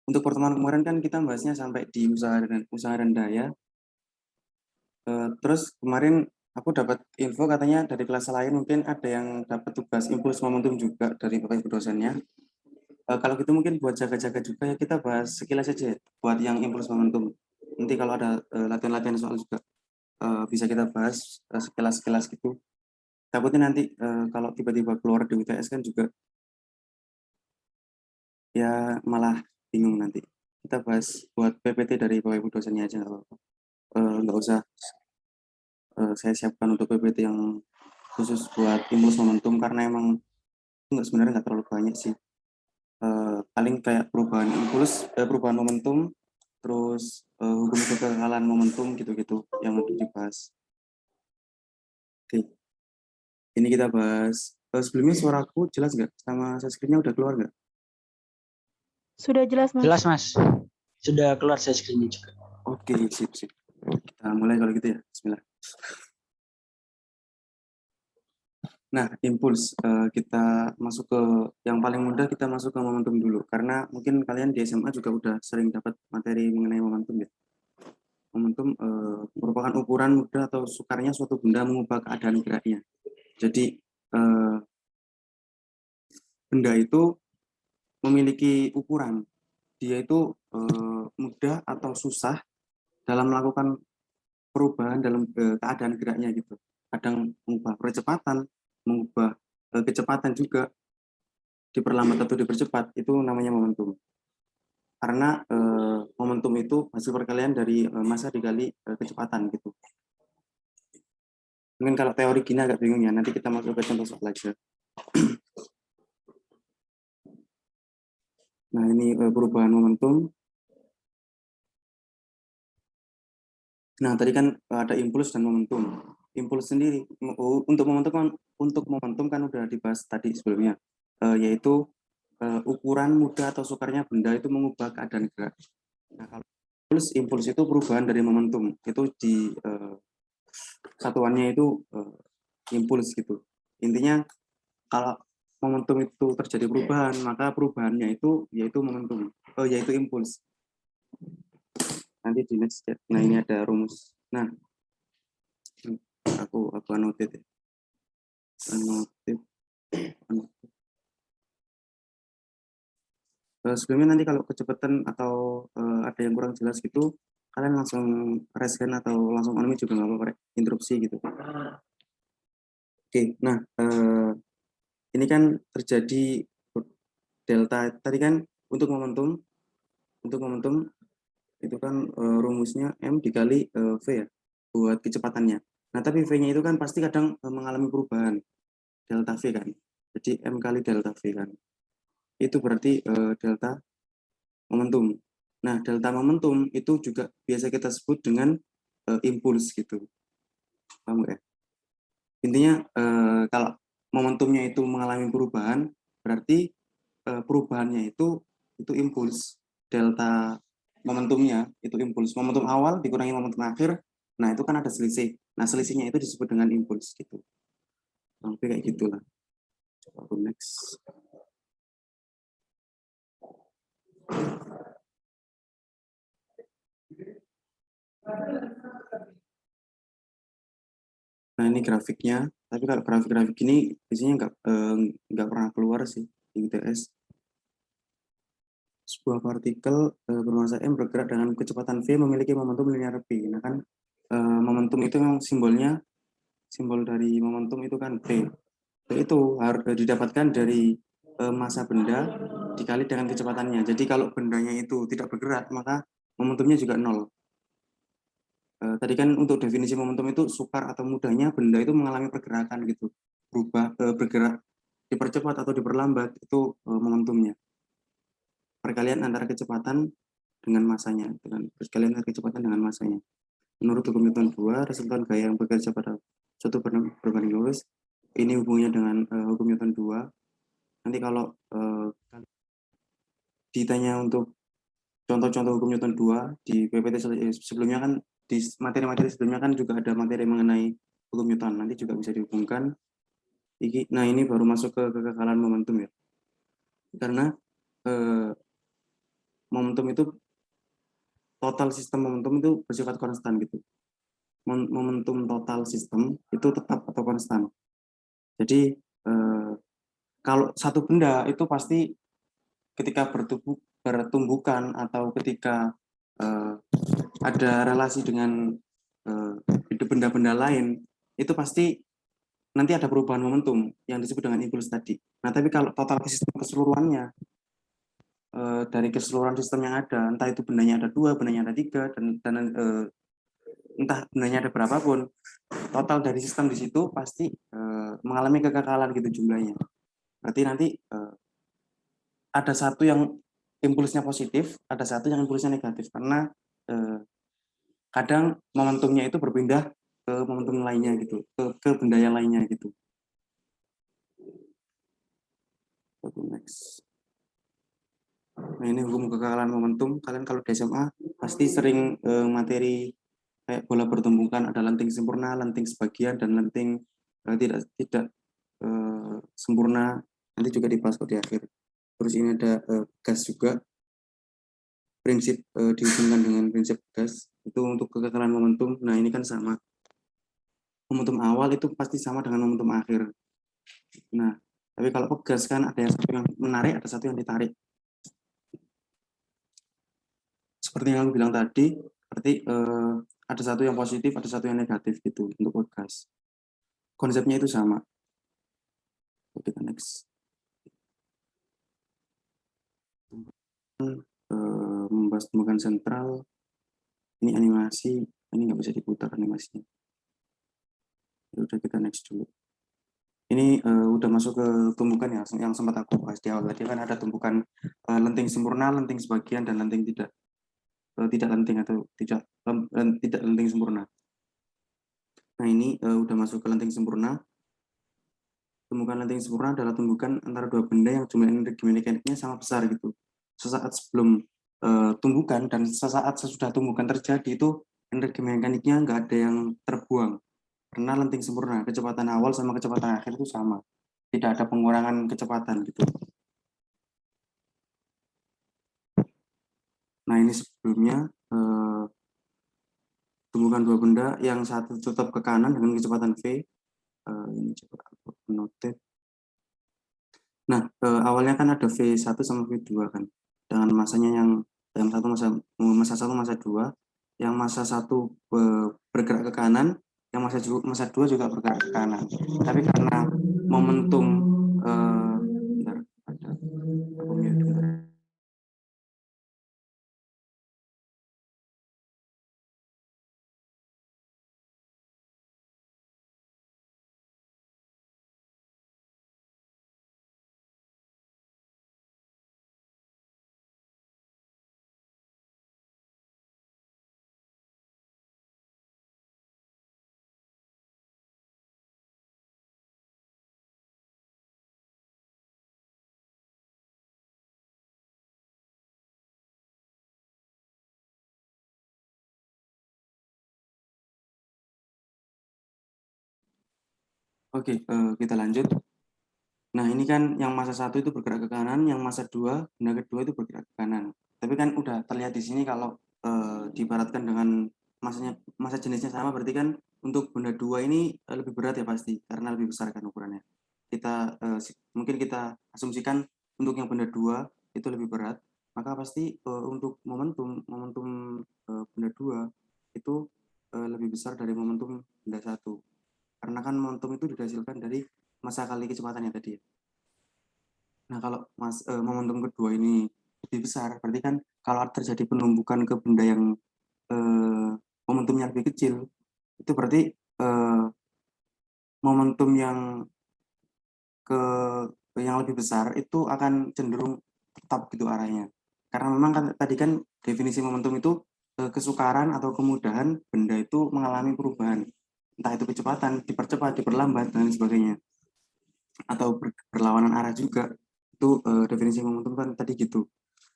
Untuk pertemuan kemarin kan kita bahasnya sampai di usaha dan daya. Terus kemarin aku dapat info katanya dari kelas lain mungkin ada yang dapat tugas impuls momentum juga dari Bapak Ibu dosennya. Kalau gitu mungkin buat jaga-jaga juga ya kita bahas sekilas saja buat yang impuls momentum. Nanti kalau ada latihan-latihan soal juga bisa kita bahas sekilas-sekilas gitu. Takutnya nanti kalau tiba-tiba keluar di UTS kan juga ya malah bingung nanti. Kita bahas buat PPT dari Bapak Ibu dosennya aja nggak apa-apa. Nggak usah saya siapkan untuk PPT yang khusus buat impuls momentum karena emang sebenarnya nggak terlalu banyak sih. Paling kayak perubahan impuls, perubahan momentum, terus hukum kekekalan momentum gitu-gitu yang untuk dibahas. Oke, ini kita bahas. Sebelumnya suaraku jelas nggak? Sama screen-nya udah keluar nggak? Sudah jelas, Mas. Jelas, Mas. Sudah keluar saya screen-nya juga. Oke, sip. Kita mulai kalau gitu ya. Bismillah. Nah, impuls. Kita masuk ke yang paling mudah, kita masuk ke momentum dulu. Karena mungkin kalian di SMA juga udah sering dapat materi mengenai momentum ya. Momentum merupakan ukuran mudah atau sukarnya suatu benda mengubah keadaan geraknya. Jadi, benda itu memiliki ukuran. Dia itu mudah atau susah dalam melakukan perubahan dalam keadaan geraknya gitu. Kadang mengubah percepatan, mengubah kecepatan juga, diperlambat atau dipercepat, itu namanya momentum. Karena momentum itu hasil perkalian dari massa dikali kecepatan gitu. Mungkin kalau teori gini agak bingung ya, nanti kita masuk ke contoh soal aja. Nah ini perubahan momentum. Nah tadi kan ada impuls dan momentum. Impuls sendiri untuk momentum kan udah dibahas tadi sebelumnya, yaitu ukuran mudah atau sukarnya benda itu mengubah keadaan gerak. Nah kalau impuls itu perubahan dari momentum, itu di satuannya itu impuls gitu. Intinya kalau momentum itu terjadi perubahan, maka perubahannya itu yaitu momentum, yaitu impuls. Nanti di next step. Nah ini ada rumus. Nah aku anotit ya. Anotit. Sebelumnya nanti kalau kecepatan atau ada yang kurang jelas gitu, kalian langsung raise hand atau langsung unmute juga nggak apa-apa, interupsi gitu. Oke, nah ini kan terjadi delta tadi kan untuk momentum itu kan rumusnya M dikali V ya buat kecepatannya. Nah tapi V-nya itu kan pasti kadang mengalami perubahan delta V kan. Jadi M kali delta V kan. Itu berarti delta momentum. Nah delta momentum itu juga biasa kita sebut dengan impuls gitu. Paham ya? Intinya kalau momentumnya itu mengalami perubahan, berarti perubahannya itu impuls. Delta momentumnya itu impuls. Momentum awal dikurangi momentum akhir, nah itu kan ada selisih. Nah selisihnya itu disebut dengan impuls gitu. Sampai kayak gitulah. Coba aku next. Nah ini grafiknya. Tapi kalau grafik-grafik ini biasanya nggak pernah keluar sih di UTS. Sebuah partikel bermassa M bergerak dengan kecepatan V memiliki momentum linear P. Nah kan momentum itu memang simbol dari momentum itu kan P. P itu harus didapatkan dari massa benda dikali dengan kecepatannya. Jadi kalau bendanya itu tidak bergerak, maka momentumnya juga nol. Tadi kan untuk definisi momentum itu sukar atau mudahnya benda itu mengalami pergerakan gitu, bergerak dipercepat atau diperlambat itu momentumnya. Perkalian antara kecepatan dengan masanya, perkalian antara kecepatan dengan masanya. Menurut hukum Newton 2, resultan gaya yang bekerja pada suatu berbanding lurus, ini hubungannya dengan hukum Newton 2. Nanti kalau ditanya untuk contoh-contoh hukum Newton 2 di PPT sebelumnya kan, di materi-materi sebelumnya kan juga ada materi mengenai hukum Newton, nanti juga bisa dihubungkan. Nah ini baru masuk ke kekekalan momentum ya. Karena momentum itu total sistem momentum itu bersifat konstan gitu. Momentum total sistem itu tetap atau konstan. Jadi kalau satu benda itu pasti ketika bertumbukan atau ketika ada relasi dengan benda-benda lain, itu pasti nanti ada perubahan momentum yang disebut dengan impuls tadi. Nah, tapi kalau total sistem keseluruhannya, dari keseluruhan sistem yang ada, entah itu bendanya ada 2, bendanya ada 3, dan entah bendanya ada berapapun, total dari sistem di situ pasti mengalami kekekalan gitu jumlahnya. Berarti nanti ada satu yang impulsnya positif, ada satu yang impulsnya negatif, karena kadang momentumnya itu berpindah ke momentum lainnya gitu, ke benda yang lainnya gitu. Next. Nah, ini hukum kekekalan momentum. Kalian kalau di SMA pasti sering materi kayak bola bertumbukan, ada lenting sempurna, lenting sebagian, dan lenting tidak sempurna. Nanti juga dibahas kok di akhir. Terus ini ada gas juga. Prinsip dihubungkan dengan prinsip gas itu untuk kekekalan momentum. Nah, ini kan sama. Momentum awal itu pasti sama dengan momentum akhir. Nah, tapi kalau pegas kan ada yang satu yang menarik, ada satu yang ditarik. Seperti yang aku bilang tadi, berarti ada satu yang positif, ada satu yang negatif gitu untuk pegas. Konsepnya itu sama. Kita next. Membahas tumbukan sentral. Ini animasi, ini nggak bisa diputar animasinya. Udah, kita next dulu. Ini udah masuk ke tumbukan ya, yang sempat aku bahas di awal. Tadi kan ada tumbukan lenting sempurna, lenting sebagian, dan lenting tidak lenting atau tidak lenting sempurna. Nah, ini udah masuk ke lenting sempurna. Tumbukan lenting sempurna adalah tumbukan antara dua benda yang jumlah energi mekaniknya sangat besar gitu. Sesaat sebelum tumbukan dan sesaat sesudah tumbukan terjadi itu energi mekaniknya nggak ada yang terbuang. Karena lenting sempurna, kecepatan awal sama kecepatan akhir itu sama. Tidak ada pengurangan kecepatan gitu. Nah, ini sebelumnya tumbukan dua benda yang satu tetap ke kanan dengan kecepatan v. Ini coba aku note. Nah, awalnya kan ada V1 sama V2 kan. Dengan masanya yang satu masa 1, masa 2, yang masa 1 bergerak ke kanan, yang masa 2 juga bergerak ke kanan. Tapi karena momentum bentar, ada aku mute bentar. Oke, kita lanjut. Nah, ini kan yang masa 1 itu bergerak ke kanan, yang masa 2, benda kedua itu bergerak ke kanan. Tapi kan udah terlihat di sini kalau diibaratkan dengan masa jenisnya sama, berarti kan untuk benda 2 ini lebih berat ya pasti, karena lebih besar kan ukurannya. Mungkin kita asumsikan untuk yang benda 2 itu lebih berat, maka pasti untuk momentum benda 2 itu lebih besar dari momentum benda 1. Karena kan momentum itu dihasilkan dari masa kali kecepatannya tadi. Nah, kalau momentum kedua ini lebih besar, berarti kan kalau terjadi penumbukan ke benda yang momentumnya lebih kecil, itu berarti momentum yang lebih besar itu akan cenderung tetap gitu arahnya. Karena memang kan tadi kan definisi momentum itu kesukaran atau kemudahan benda itu mengalami perubahan. Entah itu kecepatan, dipercepat, diperlambat, dan sebagainya. Atau berlawanan arah juga. Itu definisi momentum kan tadi gitu.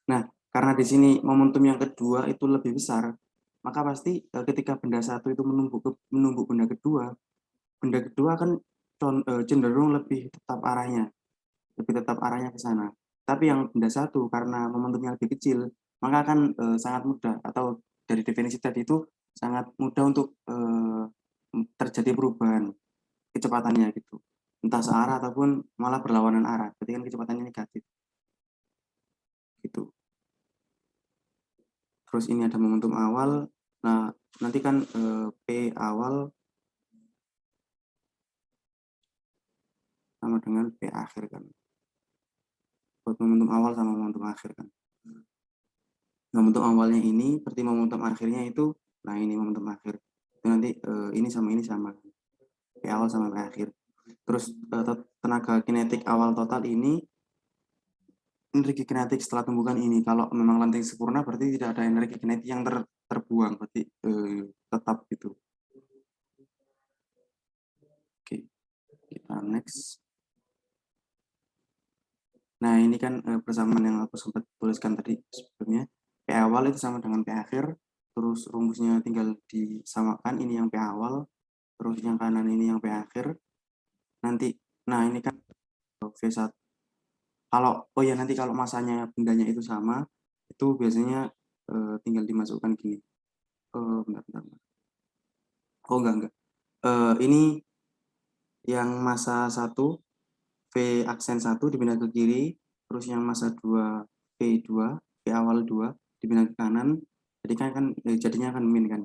Nah, karena di sini momentum yang kedua itu lebih besar, maka pasti ketika benda satu itu menumbuk benda kedua akan cenderung lebih tetap arahnya ke sana. Tapi yang benda satu karena momentumnya lebih kecil, maka akan sangat mudah, atau dari definisi tadi itu sangat mudah untuk terjadi perubahan kecepatannya gitu, entah searah ataupun malah berlawanan arah, berarti kan kecepatannya negatif gitu. Terus ini ada momentum awal. Nah, nanti kan P awal sama dengan P akhir kan. Buat momentum awal sama momentum akhir kan. Momentum awalnya ini berarti momentum akhirnya itu, nah ini momentum akhir. Itu nanti ini sama P awal sama P akhir. Terus tenaga kinetik awal total ini, energi kinetik setelah tumbukan ini. Kalau memang lanting sempurna berarti tidak ada energi kinetik yang terbuang, berarti tetap gitu. Oke, kita next. Nah, ini kan persamaan yang aku sempat tuliskan tadi sebelumnya. P awal itu sama dengan P akhir, terus rumusnya tinggal disamakan, ini yang P awal, terus yang kanan ini yang P akhir. Nanti, nah ini kan V1. Kalau, oh ya nanti kalau masanya bendanya itu sama, itu biasanya tinggal dimasukkan gini. Bentar. Oh enggak. Ini yang massa 1, V aksen 1 dipindah ke kiri, terus yang massa 2 V2, V awal 2 dipindah ke kanan, jadi kan jadinya akan min kan.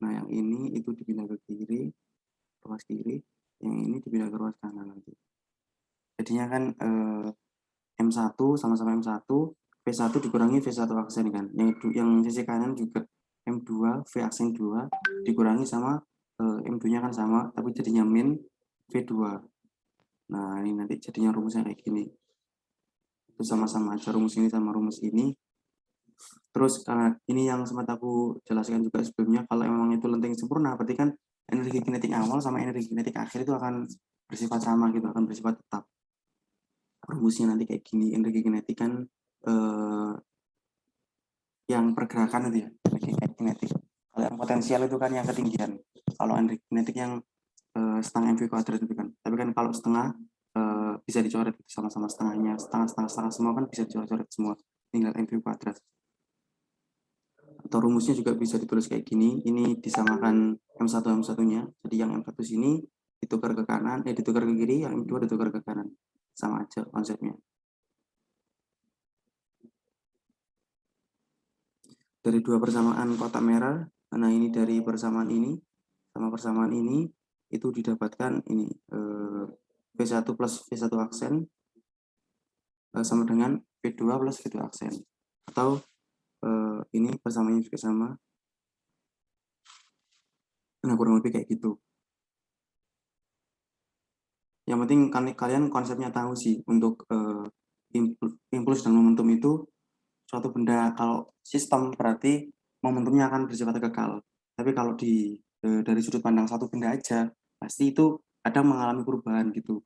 Nah, yang ini itu dipindah ke kiri, ruas kiri, yang ini dipindah ke ruas kanan nanti. Jadinya kan M1 sama-sama M1, V1 dikurangi V1 aksen kan. Yang sisi kanan juga M2, V aksen 2 dikurangi sama M2-nya kan sama, tapi jadinya min V2. Nah, ini nanti jadinya rumusnya kayak gini. Itu sama-sama aja rumus ini sama rumus ini. Terus karena ini yang sempat aku jelaskan juga sebelumnya, kalau memang itu lenting sempurna, berarti kan energi kinetik awal sama energi kinetik akhir itu akan bersifat sama gitu, akan bersifat tetap. Rumusnya nanti kayak gini, energi kinetik kan yang pergerakan itu ya, energi kinetik. Kalau yang potensial itu kan yang ketinggian. Kalau energi kinetik yang setengah mv kuadrat itu kan. Tapi kan kalau setengah bisa dicoret sama-sama setengahnya, setengah semua kan bisa dicoret semua, tinggal mv kuadrat. Atau rumusnya juga bisa ditulis kayak gini, ini disamakan M1-nya, jadi yang M1 sini ditukar ke kanan, ditukar ke kiri, yang M2 ditukar ke kanan, sama aja konsepnya. Dari dua persamaan kotak merah, nah ini dari persamaan ini sama persamaan ini, itu didapatkan ini V1 plus V1 aksen sama dengan V2 plus V2 aksen, atau ini persamaannya juga sama. Nah, kurang lebih kayak gitu. Yang penting kalian konsepnya tahu sih, untuk impuls dan momentum itu suatu benda. Kalau sistem berarti momentumnya akan bersifat kekal. Tapi kalau dari sudut pandang satu benda aja, pasti itu ada mengalami perubahan gitu.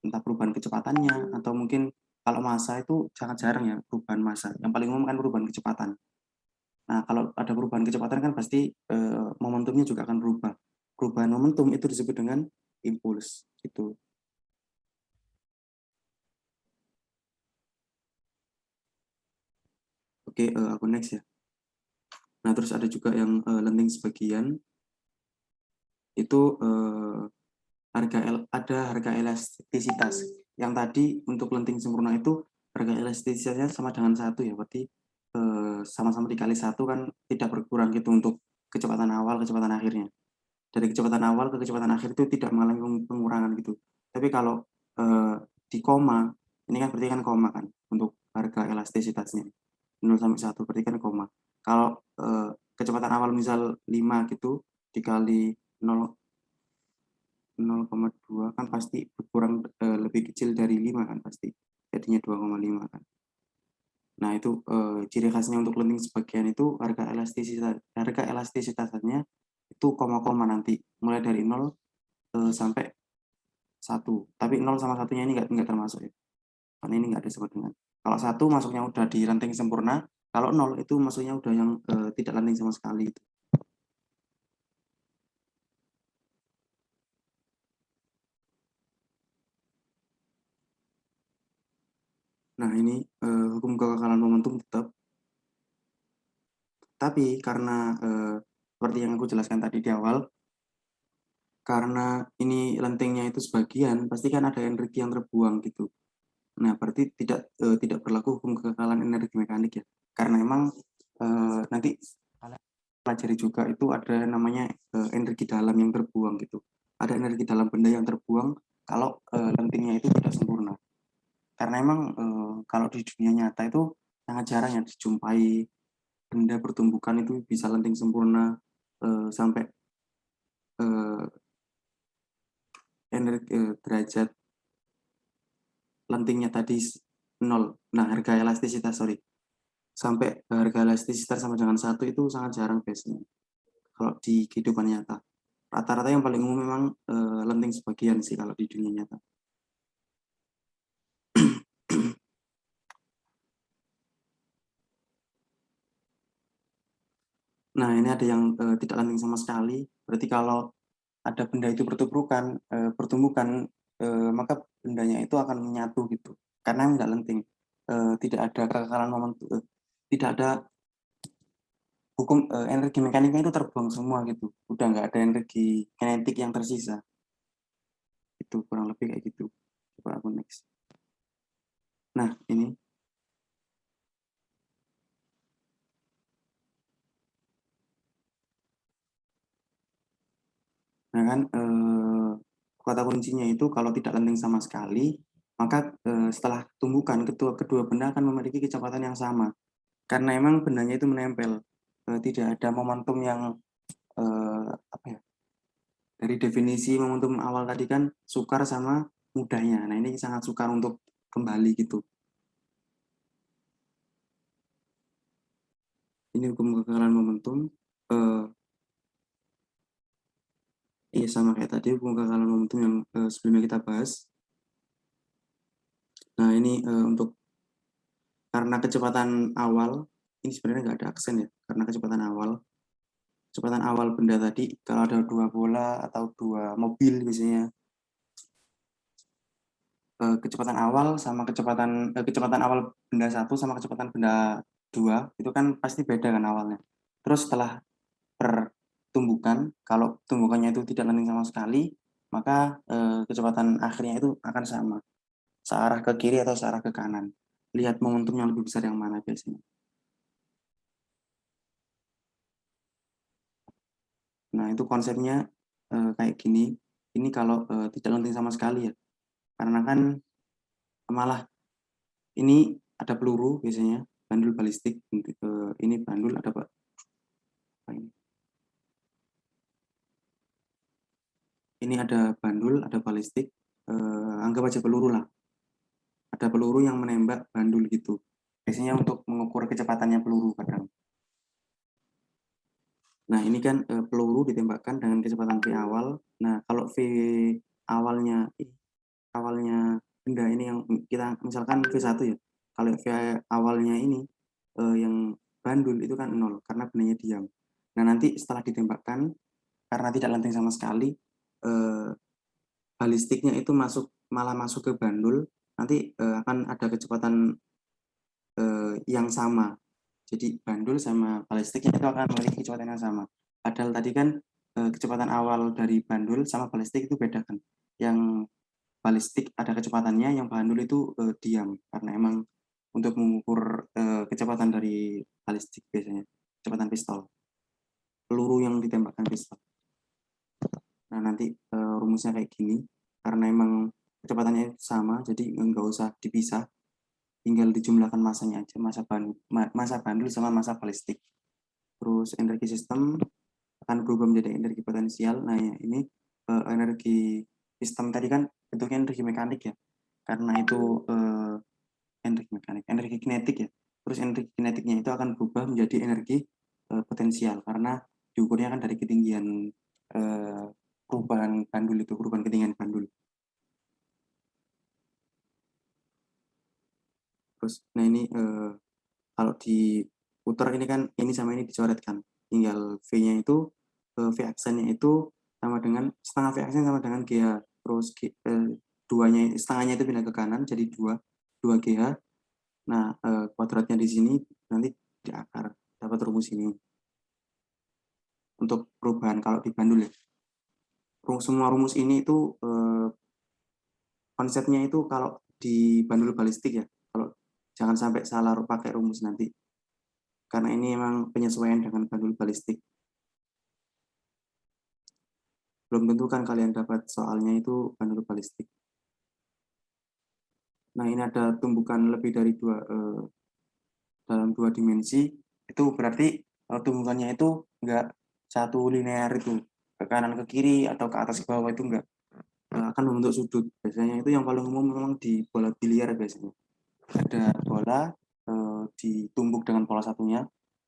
Entah perubahan kecepatannya, atau mungkin kalau massa itu sangat jarang ya perubahan massa. Yang paling umum kan perubahan kecepatan. Nah, kalau ada perubahan kecepatan kan pasti momentumnya juga akan berubah. Perubahan momentum itu disebut dengan impuls gitu. Oke, aku next ya. Nah, terus ada juga yang lenting sebagian, itu ada harga elastisitas. Yang tadi untuk lenting sempurna itu harga elastisitasnya sama dengan 1 ya, berarti sama-sama dikali 1 kan tidak berkurang gitu untuk kecepatan awal, kecepatan akhirnya. Dari kecepatan awal ke kecepatan akhir itu tidak mengalami pengurangan gitu. Tapi kalau di koma, ini kan berarti kan koma kan untuk harga elastisitasnya. 0 sampai 1 berarti kan koma. Kalau kecepatan awal misal 5 gitu dikali 0,2 kan pasti berkurang, lebih kecil dari 5 kan pasti. Jadinya 2,5 kan. Nah, itu ciri khasnya untuk lenting sebagian itu harga elastisitasnya itu koma-koma nanti mulai dari 0 sampai 1. Tapi 0 sama 1-nya ini enggak termasuk ya. Karena ini enggak disebut dengan. Kalau 1 masuknya udah di lenting sempurna, kalau 0 itu masuknya udah yang tidak lenting sama sekali. Nah, ini hukum kekekalan momentum tetap. Tapi karena seperti yang aku jelaskan tadi di awal, karena ini lentingnya itu sebagian, pasti kan ada energi yang terbuang gitu. Nah, berarti tidak berlaku hukum kekekalan energi mekanik ya. Karena emang nanti kalian pelajari juga itu ada namanya energi dalam yang terbuang gitu. Ada energi dalam benda yang terbuang kalau lentingnya itu tidak sempurna. Karena emang kalau di dunia nyata itu sangat jarang ya dijumpai benda pertumbukan itu bisa lenting sempurna sampai energi derajat lentingnya tadi 0. Nah, harga elastisitas sampai harga elastisitas sama dengan 1 itu sangat jarang biasanya kalau di kehidupan nyata. Rata-rata yang paling umum memang lenting sebagian sih kalau di dunia nyata. Nah, ini ada yang tidak lenting sama sekali. Berarti kalau ada benda itu pertumbukan, maka bendanya itu akan menyatu gitu. Karena nggak lenting. Tidak ada kekekalan momentum, tidak ada hukum energi mekaniknya itu terbuang semua gitu. Udah nggak ada energi kinetik yang tersisa. Itu kurang lebih kayak gitu. Coba aku next. Nah, ini. Nah kan kata kuncinya itu kalau tidak lenting sama sekali, maka setelah tumbukan kedua benda akan memiliki kecepatan yang sama. Karena emang bendanya itu menempel. Tidak ada momentum yang apa ya? Dari definisi momentum awal tadi kan sukar sama mudahnya. Nah, ini sangat sukar untuk kembali gitu. Ini hukum kekekalan momentum. Iya, sama kayak tadi hukum kekekalan momentum yang sebelumnya kita bahas. Nah, ini untuk karena kecepatan awal, ini sebenarnya nggak ada aksen ya, karena kecepatan awal benda tadi, kalau ada 2 bola atau 2 mobil biasanya, kecepatan awal sama kecepatan awal benda 1 sama kecepatan benda 2 itu kan pasti beda kan awalnya. Terus setelah pertumbukan, kalau tumbukannya itu tidak landing sama sekali, maka kecepatan akhirnya itu akan sama, searah ke kiri atau searah ke kanan. Lihat momentum yang lebih besar yang mana biasanya. Nah, itu konsepnya kayak gini. Ini kalau tidak lenting sama sekali ya. Karena kan malah ini ada peluru biasanya, bandul balistik. Ini bandul ada apa ini? Ini ada bandul, ada balistik. Anggap aja peluru lah. Ada peluru yang menembak bandul gitu. Biasanya untuk mengukur kecepatannya peluru kadang. Nah, ini kan peluru ditembakkan dengan kecepatan V awal. Nah, kalau V awalnya benda ini yang kita misalkan V1 ya. Kalau V awalnya ini yang bandul itu kan 0 karena bendanya diam. Nah, nanti setelah ditembakkan karena tidak lenting sama sekali balistiknya itu malah masuk ke bandul, nanti akan ada kecepatan yang sama. Jadi bandul sama balistik itu akan memiliki kecepatan yang sama. Padahal tadi kan kecepatan awal dari bandul sama balistik itu beda kan. Yang balistik ada kecepatannya, yang bandul itu diam karena emang untuk mengukur kecepatan dari balistik biasanya kecepatan pistol, peluru yang ditembakkan pistol. Nah, nanti rumusnya kayak gini karena emang kecepatannya sama, jadi nggak usah dipisah, tinggal dijumlahkan masanya aja, masa bandul sama masa balistik. Terus energi sistem akan berubah menjadi energi potensial. Nah, ya, ini energi sistem tadi kan bentuknya energi mekanik ya, karena itu energi kinetik ya. Terus energi kinetiknya itu akan berubah menjadi energi potensial karena diukurnya kan dari ketinggian perubahan ketinggian bandul. Terus, nah ini kalau diputar ini kan ini sama ini dicoretkan. Tinggal V-nya itu V aksennya itu sama dengan setengah V aksen sama dengan GH. Terus duanya setengahnya itu pindah ke kanan jadi 2 GH. Nah, kuadratnya di sini nanti di akar dapat rumus ini. Untuk perubahan kalau di Bandul ya. Semua rumus ini itu konsepnya itu kalau di Bandul balistik ya. Kalau jangan sampai salah pakai rumus nanti. Karena ini memang penyesuaian dengan Bandul balistik. Belum tentu kan kalian dapat soalnya itu Bandul balistik. Nah, ini ada tumbukan lebih dari dalam 2 dimensi, itu berarti tumbukannya itu enggak satu linear itu, ke kanan ke kiri atau ke atas ke bawah itu enggak. Akan membentuk sudut. Biasanya itu yang paling umum memang di bola biliar biasanya. Ada bola ditumbuk dengan pola satunya.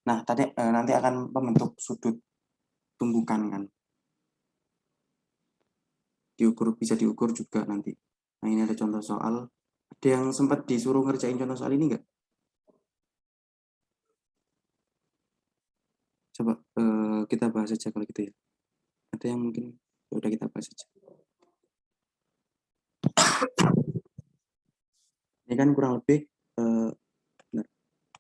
Nah, nanti akan membentuk sudut tumbukan kan. Bisa diukur juga nanti. Nah, ini ada contoh soal. Ada yang sempat disuruh ngerjain contoh soal ini enggak? Coba kita bahas aja kalau gitu ya. Ada yang mungkin udah kita bahas aja. Ini kan kurang lebih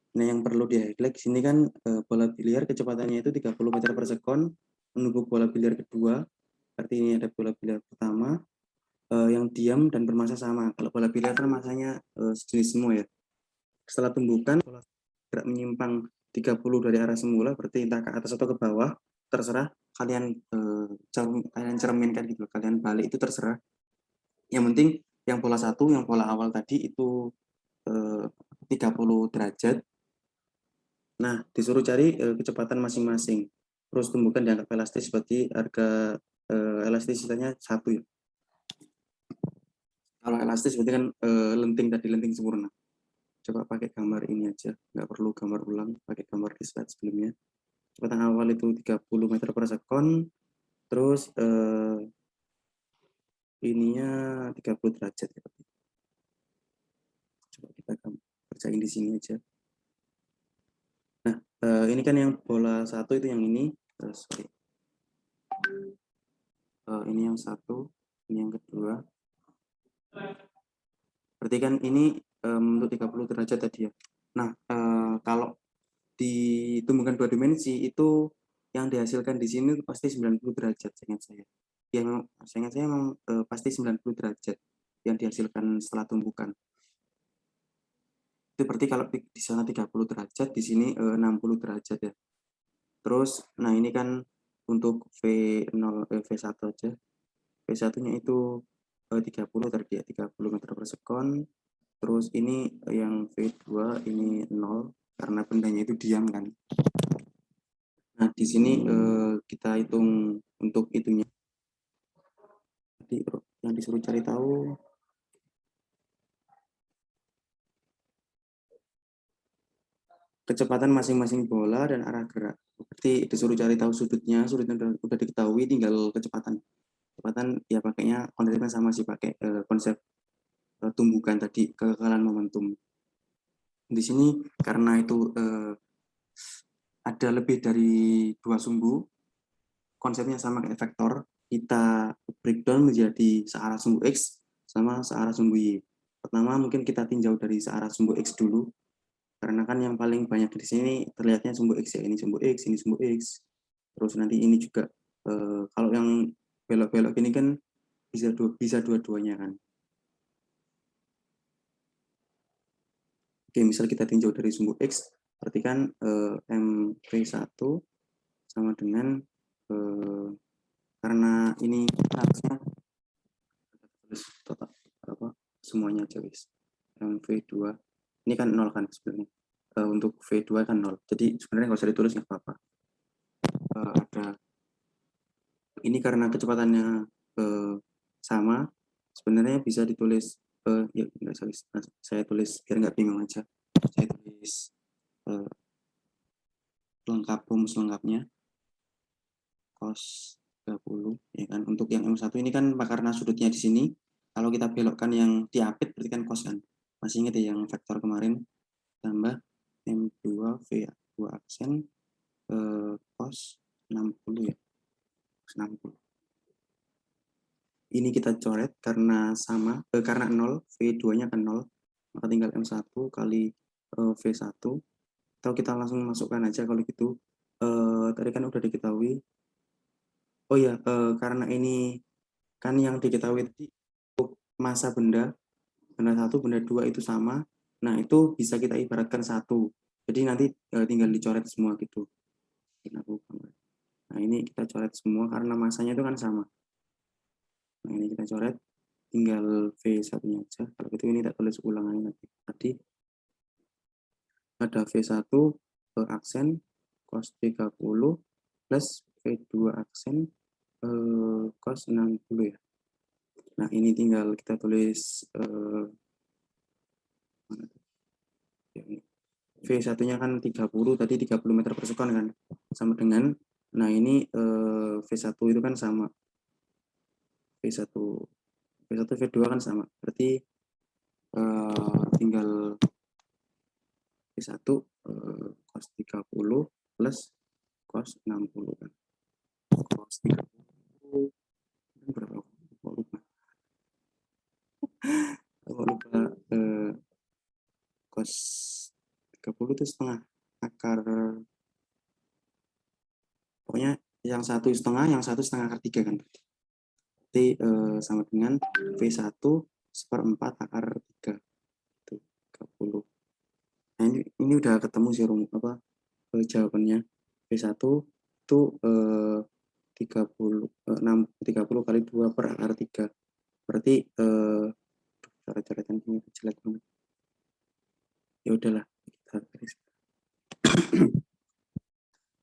nah yang perlu di highlight sini kan bola biliar kecepatannya itu 30 meter per sekon menunggu bola biliar kedua. Berarti ini ada bola biliar pertama yang diam dan bermassa sama. Kalau bola biliar kan massanya sejenis semua ya. Setelah tumbukan bola gerak menyimpang 30 dari arah semula, berarti entah ke atas atau ke bawah, terserah kalian kalian cerminkan gitu, kalian balik itu terserah. Yang penting yang pola satu, yang pola awal tadi itu 30 derajat. Nah, disuruh cari kecepatan masing-masing. Terus tumbukan dianggap elastis seperti harga elastisitasnya 1 ya. Kalau elastis berarti kan lenting tadi, lenting sempurna. Coba pakai gambar ini aja, nggak perlu gambar ulang, pakai gambar di slide sebelumnya. Kecepatan awal itu 30 meter per sekon, terus ininya 30 derajat ya. Coba kita kerjain di sini aja. Nah, ini kan yang bola satu itu yang ini, sorry. Ini yang satu, ini yang kedua. Berarti kan ini untuk 30 derajat tadi ya. Nah, kalau ditumbuhkan 2 dimensi itu yang dihasilkan di sini pasti 90 derajat seingat saya. Yang seingat saya memang pasti 90 derajat yang dihasilkan setelah tumbukan. Itu berarti kalau di sana 30 derajat, di sini 60 derajat ya. Terus, nah ini kan untuk V0, V1 aja. V1-nya itu 30 tadi ya, 30 meter per sekon. Terus ini yang V2 ini 0 karena bendanya itu diam kan. Nah, di sini kita hitung untuk itunya. Jadi yang disuruh cari tahu kecepatan masing-masing bola dan arah gerak. Berarti disuruh cari tahu sudutnya udah diketahui, tinggal kecepatan. Kecepatan ya pakainya konsepnya sama sih, pakai konsep tumbukan tadi, kekekalan momentum. Di sini karena itu ada lebih dari 2 sumbu, konsepnya sama kayak vektor, kita breakdown menjadi searah sumbu X sama searah sumbu Y. Pertama mungkin kita tinjau dari searah sumbu X dulu, karena kan yang paling banyak di sini terlihatnya sumbu X ya, ini sumbu X, ini sumbu X. Terus nanti ini juga, kalau yang belok-belok ini kan bisa dua-duanya kan. Oke, misal kita tinjau dari sumbu X, berarti kan MV1 sama dengan, karena ini harusnya total semuanya aja guys. V2 ini kan 0 kan sebenarnya, untuk V2 kan 0, jadi sebenarnya nggak usah ditulis, nggak apa-apa. Ada ini karena kecepatannya sama, sebenarnya bisa ditulis ya nggak saya tulis biar nggak bingung aja, saya tulis lengkap, rumus lengkapnya cos 30 ya kan. Untuk yang M1 ini kan karena sudutnya di sini, kalau kita belokkan yang diapit berarti kan cos kan. Masih ingat ya yang vektor kemarin, tambah M2 V2 aksen cos 60 ya. Cos 60. Ini kita coret karena sama, karena 0, V2-nya kan 0, maka tinggal M1 kali V1, atau kita langsung masukkan aja kalau gitu. Tadi kan udah diketahui. Oh ya, karena ini kan yang diketahui tadi massa benda 1, benda 2 itu sama. Nah, itu bisa kita ibaratkan satu. Jadi nanti tinggal dicoret semua gitu. Nah, ini kita coret semua karena masanya itu kan sama. Nah, ini kita coret, tinggal V1-nya aja. Kalau gitu ini tak tulis ulangannya nanti. Tadi ada V1 aksen cos 30 plus V2 aksen cos 60 ya. Nah, ini tinggal kita tulis mana tuh? Ya, ini. V1-nya kan 30, tadi 30 meter per sekon kan. Sama dengan, nah ini V1 itu kan sama. V1, V1, V2 kan sama. Berarti tinggal V1 cos 30 plus cos 60 kan. Cos 30 berapa? Lupa. Lupa cos 30 itu setengah akar, pokoknya yang satu setengah, yang satu setengah akar 3 kan. Berarti sama dengan V1 seperempat akar 3 itu 30. Nah, ini udah ketemu sih jawabannya. V1 itu 30 kali 2 per akar 3. Berarti coret-coretan ini jelek banget. Ya udahlah, kita tulis.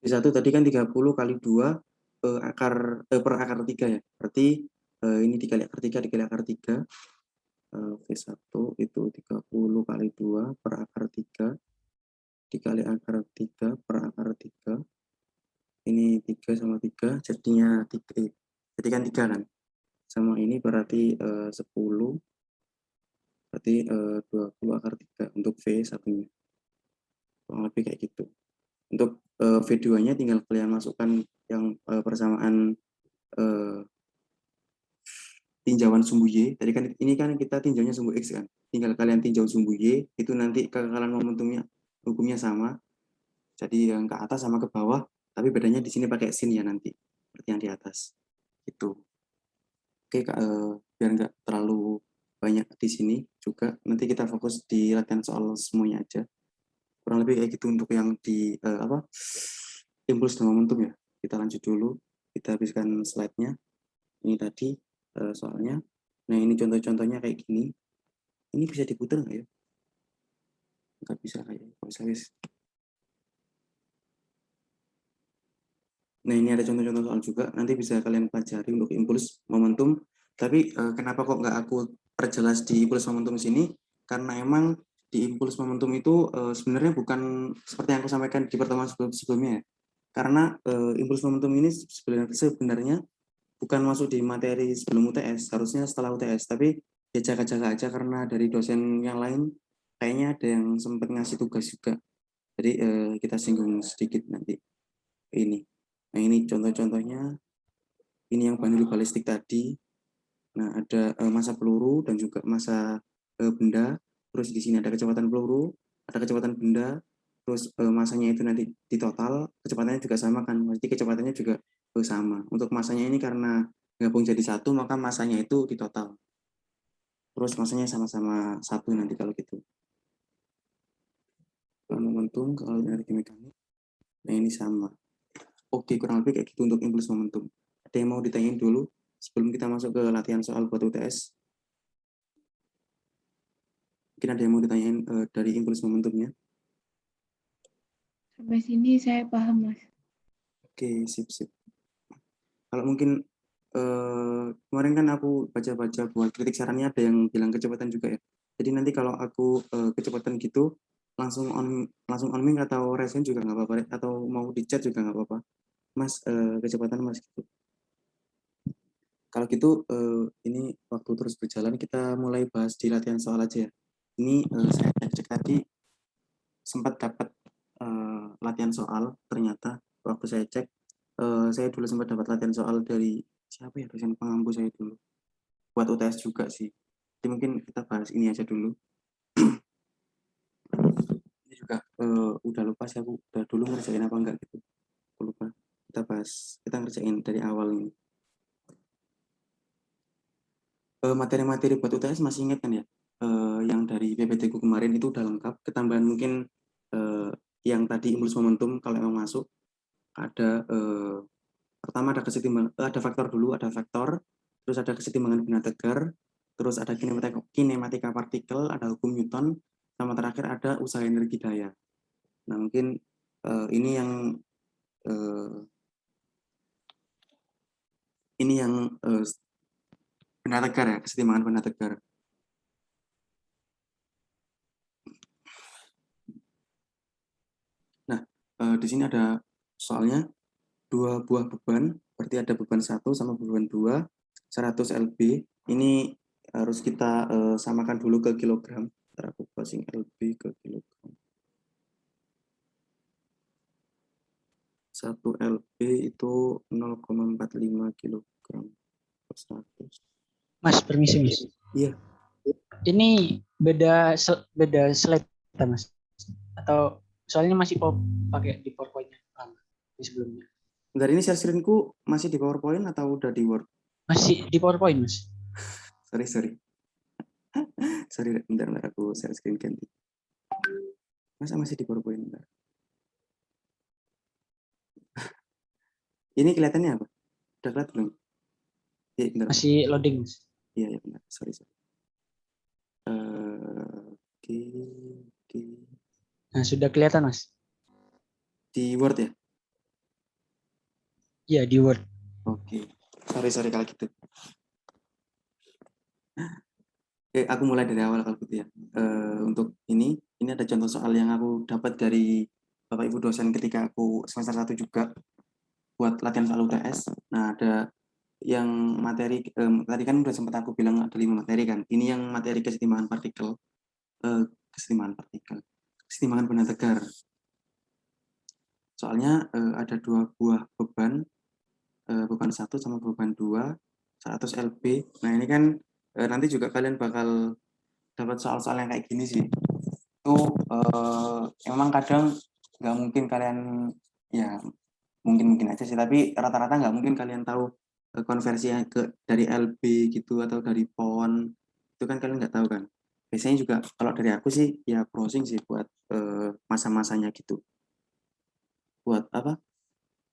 V1 tadi kan 30 kali 2 per akar 3 ya. Berarti ini dikali akar 3 dikali akar 3. V1 itu 30 kali 2 per akar 3 dikali akar 3 per akar 3. Ini 3 sama 3 jadinya 3. Jadi kan 3 kan. Sama ini berarti 10. Berarti 20 akar 3 untuk V1-nya. Kurang lebih kayak gitu. Untuk V2-nya tinggal kalian masukkan yang persamaan tinjauan sumbu Y. Tadi kan ini kan kita tinjaunya sumbu X kan. Tinggal kalian tinjau sumbu Y, itu nanti kekekalan momentumnya hukumnya sama. Jadi yang ke atas sama ke bawah, tapi bedanya di sini pakai sin ya nanti. Seperti yang di atas. Itu. Oke, biar nggak terlalu banyak di sini juga. Nanti kita fokus di latihan soal semuanya aja. Kurang lebih kayak gitu untuk yang di impuls dan momentum ya. Kita lanjut dulu. Kita habiskan slide-nya. Ini tadi soalnya. Nah, ini contoh-contohnya kayak gini. Ini bisa diputar nggak ya? Nggak bisa kayaknya. Nah, ini ada contoh-contoh soal juga. Nanti bisa kalian pelajari untuk impuls momentum. Tapi kenapa kok nggak aku perjelas di impuls momentum sini? Karena emang di impuls momentum itu sebenarnya bukan seperti yang aku sampaikan di pertemuan sebelumnya ya. Karena impuls momentum ini sebenarnya bukan masuk di materi sebelum UTS, harusnya setelah UTS. Tapi ya jaga-jaga aja karena dari dosen yang lain kayaknya ada yang sempat ngasih tugas juga. Jadi kita singgung sedikit nanti ini. Nah, ini contoh-contohnya. Ini yang bandul balistik tadi. Nah, ada massa peluru dan juga massa benda. Terus di sini ada kecepatan peluru, ada kecepatan benda. Terus massanya itu nanti di total, kecepatannya juga sama kan. Berarti kecepatannya juga sama. Untuk massanya ini karena gabung jadi satu, maka massanya itu di total. Terus massanya sama-sama satu nanti kalau gitu. Kalau momentum, kalau energi mekanik, nah ini sama. Oke, kurang lebih kayak gitu untuk impuls momentum. Ada yang mau ditanyain dulu sebelum kita masuk ke latihan soal buat UTS? Mungkin ada yang mau ditanyain dari impuls momentumnya? Sampai sini saya paham, Mas. Oke, sip. Kalau mungkin kemarin kan aku baca-baca buat kritik sarannya ada yang bilang kecepatan juga ya. Jadi nanti kalau aku kecepatan gitu langsung on mic atau resen juga nggak apa-apa, atau mau di chat juga nggak apa-apa. Mas, kecepatan Mas gitu. Kalau gitu ini waktu terus berjalan, kita mulai bahas di latihan soal aja ya. Ini saya cek tadi sempat dapat latihan soal, ternyata waktu saya cek saya dulu sempat dapat latihan soal dari siapa ya, dosen pengampu saya dulu buat UTS juga sih. Jadi mungkin kita bahas ini aja dulu. juga udah lupa sih aku udah dulu ngerjain apa enggak gitu. Aku lupa. Kita ngerjain dari awal ini. Materi-materi buat UTS masih ingat kan ya? Yang dari PPT ku kemarin itu udah lengkap. Ketambahan mungkin yang tadi impuls momentum kalau emang masuk ada pertama ada ada faktor dulu, ada faktor, terus ada kesetimbangan bina tegar, terus ada kinematika partikel, ada hukum Newton, sama terakhir ada usaha energi daya. Nah mungkin ini yang bina tegar ya, kesetimbangan bina tegar. Nah di sini ada soalnya 2 buah beban, berarti ada beban 1 sama beban 2, 100 lb. Ini harus kita samakan dulu ke kilogram. Ntar aku passing lb ke kilogram. 1 lb itu 0,45 kilogram per 100. Mas, permisi Mas. Iya. Ini beda slide kita Mas. Atau soalnya masih pakai di PowerPoint-nya lama di sebelumnya. Bentar, ini share screen-ku masih di PowerPoint atau udah di Word? Masih di PowerPoint Mas. Sorry. Sorry, bentar aku share screen ganti. Masa masih di PowerPoint? Bentar. Ini kelihatannya apa? Udah kelihatan belum? Ya, bentar. Masih loading Mas. Iya, benar. Sorry. Oke. Nah, sudah kelihatan Mas. Di Word ya? Iya, di Word. Oke. Sorry kalau gitu. Aku mulai dari awal kalau gitu ya. Untuk ini ada contoh soal yang aku dapat dari Bapak Ibu dosen ketika aku semester 1 juga buat latihan soal UTS. Nah, ada yang materi tadi kan udah sempat aku bilang ada 5 materi kan. Ini yang materi kesetimbangan partikel. Kesetimbangan benda tegar. Soalnya ada 2 buah beban 1 sama beban 2, 100 lb. Nah, ini kan nanti juga kalian bakal dapat soal-soal yang kayak gini sih. Itu emang kadang nggak mungkin kalian, ya mungkin aja sih, tapi rata-rata nggak mungkin kalian tahu konversinya dari lb gitu atau dari pound. Itu kan kalian nggak tahu kan. Biasanya juga kalau dari aku sih ya browsing sih buat masa-masanya gitu. Buat apa?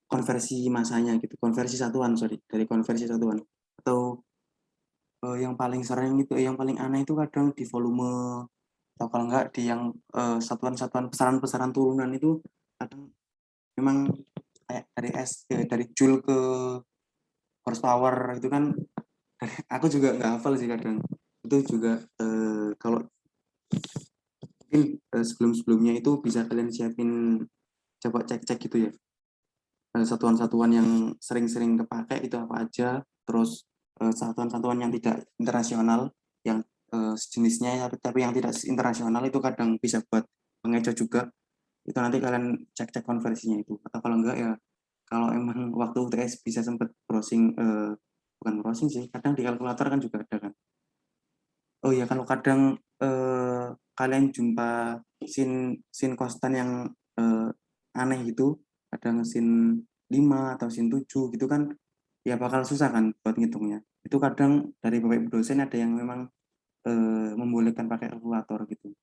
Konversi masanya gitu, konversi satuan, dari konversi satuan. Atau yang paling sering itu, yang paling aneh itu kadang di volume, atau kalau enggak di yang satuan-satuan besaran turunan itu kadang memang kayak dari joule ke horsepower itu kan. Aku juga nggak hafal sih kadang. Itu juga kalau mungkin sebelum-sebelumnya itu bisa kalian siapin, coba cek-cek gitu ya. Satuan-satuan yang sering-sering kepake itu apa aja, terus satuan-satuan yang tidak internasional, yang sejenisnya tapi yang tidak internasional itu kadang bisa buat pengecoh juga. Itu nanti kalian cek-cek konversinya itu. Atau kalau enggak ya, kalau emang waktu UTS bisa sempet browsing, bukan browsing sih, kadang di kalkulator kan juga ada kan. Oh iya, kalau kadang kalian jumpa sin konstan yang aneh gitu, kadang sin 5 atau sin 7 gitu kan, ya bakal susah kan buat ngitungnya. Itu kadang dari Bapak Ibu dosen ada yang memang membolehkan pakai kalkulator gitu.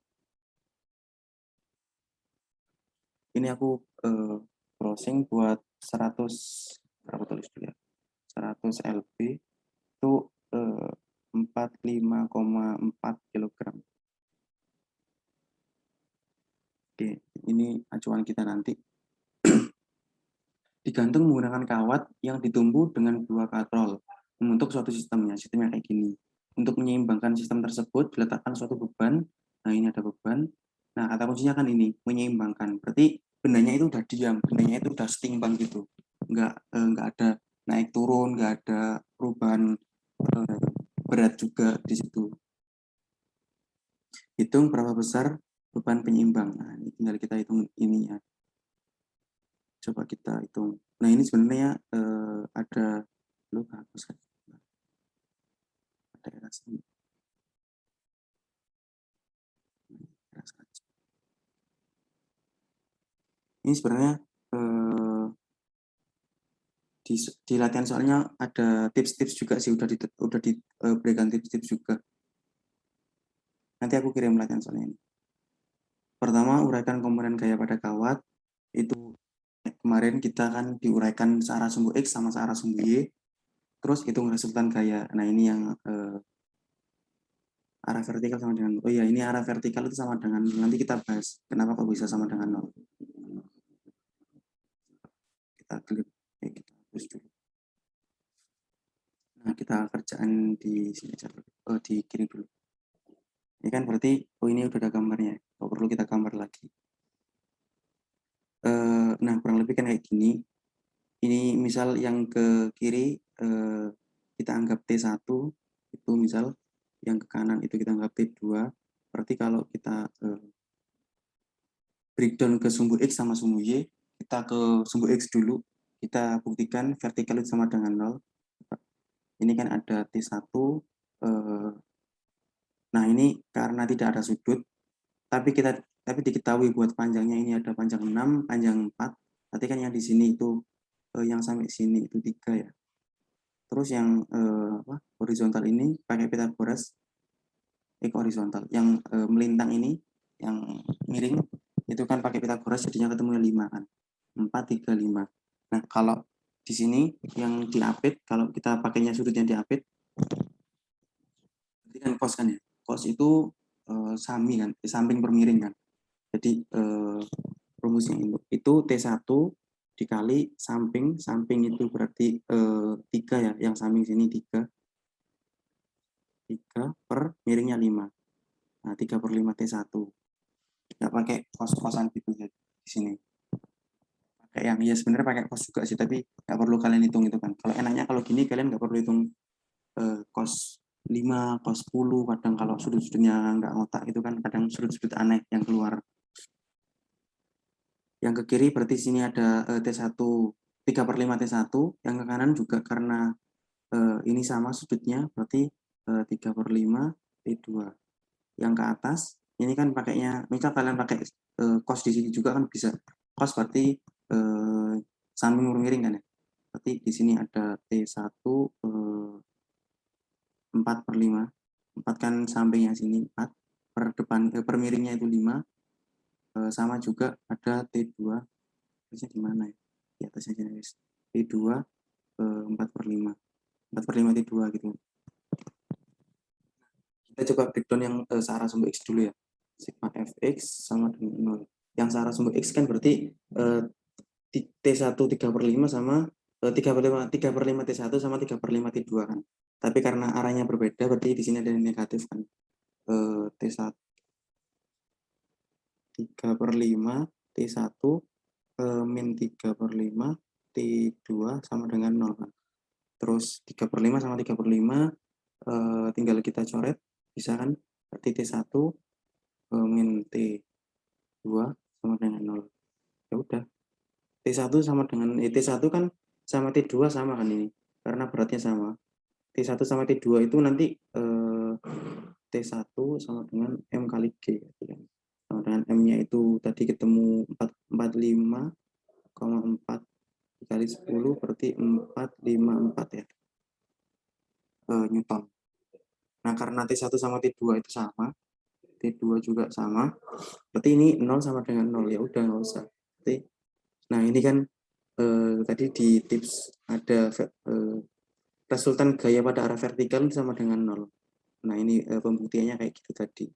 Ini aku browsing buat 100, berapa tulis dulu ya, 100 lb itu 45,4 kilogram. Oke, ini acuan kita nanti. Digantung menggunakan kawat yang ditumbuh dengan 2 katrol membentuk suatu sistemnya kayak gini. Untuk menyeimbangkan sistem tersebut diletakkan suatu beban. Nah, ini ada beban. Nah, kata kuncinya kan ini, menyeimbangkan. Berarti bendanya itu udah diam, bendanya itu udah setimbang gitu. Nggak ada naik turun, nggak ada perubahan berat juga di situ. Hitung berapa besar beban penyeimbang. Nah, ini tinggal kita hitung ini ya. Coba kita hitung. Nah, ini sebenarnya ada, lu hapus kan? Ada erasnya. Ini sebenarnya di latihan soalnya ada tips-tips juga sih, udah diberikan tips-tips juga. Nanti aku kirim latihan soalnya ini. Pertama, uraikan komponen gaya pada kawat. Itu kemarin kita kan diuraikan searah sumbu X sama searah sumbu Y. Terus hitung resultan gaya. Nah, ini yang arah vertikal sama dengan, oh iya, ini arah vertikal itu sama dengan, nanti kita bahas kenapa kok bisa sama dengan 0. Kita klik, kita hapus dulu. Nah, kita kerjaan di sini aja, di kiri dulu. Ini kan berarti, oh ini udah ada gambarnya, oh perlu kita gambar lagi. Nah, kurang lebih kan kayak gini. Ini misal yang ke kiri kita anggap T1, itu misal yang ke kanan itu kita anggap T2. Berarti kalau kita breakdown ke sumbu X sama sumbu Y, kita ke sumbu X dulu, kita buktikan vertikal itu sama dengan 0. Ini kan ada T1, nah ini karena tidak ada sudut, tapi diketahui buat panjangnya ini ada panjang 6, panjang 4, berarti kan yang di sini itu yang sampai sini itu 3 ya. Terus yang horizontal ini pakai Pythagoras, horizontal. Yang melintang ini, yang miring, itu kan pakai Pythagoras jadinya ketemu 5 kan. 4, 3, 5. Nah, kalau di sini yang diapit, kalau kita pakainya sudutnya diapit, berarti kan cos kan ya. Cos itu sami kan, samping per miring kan. Jadi rumusnya itu T1 dikali samping itu berarti 3 ya, yang samping sini 3 per miringnya 5. Nah, 3/5 T1. Nggak pakai kos-kosan gitu ya di sini. Pakai yang, ya sebenarnya pakai kos juga sih, tapi nggak perlu kalian hitung itu kan. Kalau enaknya kalau gini kalian nggak perlu hitung kos 5, kos 10, kadang kalau sudut-sudutnya nggak ngotak itu kan, kadang sudut-sudut aneh yang keluar. Yang ke kiri berarti sini ada T1, 3/5 T1, yang ke kanan juga karena ini sama sudutnya, berarti 3/5 T2. Yang ke atas, ini kan pakainya, misal kalian pakai cos di sini juga kan bisa. Cos berarti samping miring kan ya. Berarti di sini ada T1 4/5. 4 kan sampingnya sini 4, per depan per miringnya itu 5. Sama juga ada T2, terusnya di mana ya? Di atasnya sini guys. T2 4/5. 4/5 T2 gitu. Kita coba breakdown yang searah sumbu X dulu ya. Sigma Fx sama dengan 0. Yang searah sumbu X kan berarti T1 3/5 sama 3/5 T1 sama 3/5 T2 kan. Tapi karena arahnya berbeda, berarti di sini ada yang negatif kan. T1 3/5 T1 min 3/5 T2 sama dengan 0 kan. Terus 3/5 sama 3/5 tinggal kita coret, bisa kan? Berarti T1 min T2 sama dengan 0. Ya udah. T1 sama dengan T1 kan sama T2 sama kan ini. Karena beratnya sama. T1 sama T2 itu nanti T1 sama dengan M kali G. Sama dengan M-nya itu tadi ketemu 45,4 dikali 10 berarti 454 ya. Newton. Nah, karena T1 sama T2 itu sama, T2 juga sama, berarti ini 0 sama dengan 0, ya udah nggak usah. Berarti, nah ini kan tadi di tips ada resultan gaya pada arah vertikal sama dengan 0. Nah ini pembuktiannya kayak gitu tadi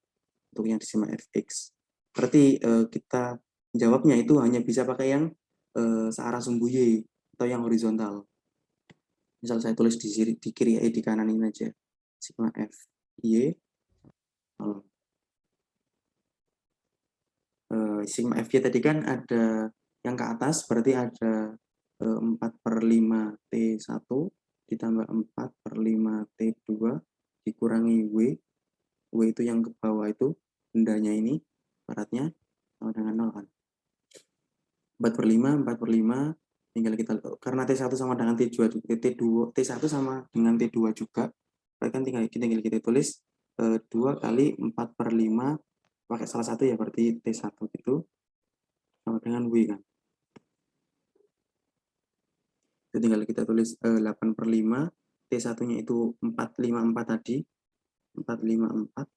untuk yang di Sigma Fx. Berarti kita jawabnya itu hanya bisa pakai yang searah sumbu Y atau yang horizontal. Misal saya tulis di kiri di kanan ini aja, Sigma F Y 0. Sigma FY tadi kan ada yang ke atas, berarti ada 4/5 T1 ditambah 4/5 T2 dikurangi W. W itu yang ke bawah itu, bendanya ini, baratnya sama dengan 0 kan. 4/5, tinggal kita, karena T1 sama dengan T1 sama dengan T2 juga, berarti kan tinggal kita tulis 2 kali 4/5, pakai salah satu ya, berarti T1 itu sama dengan W kan. Jadi tinggal kita tulis 8/5, T1-nya itu 454 tadi, 454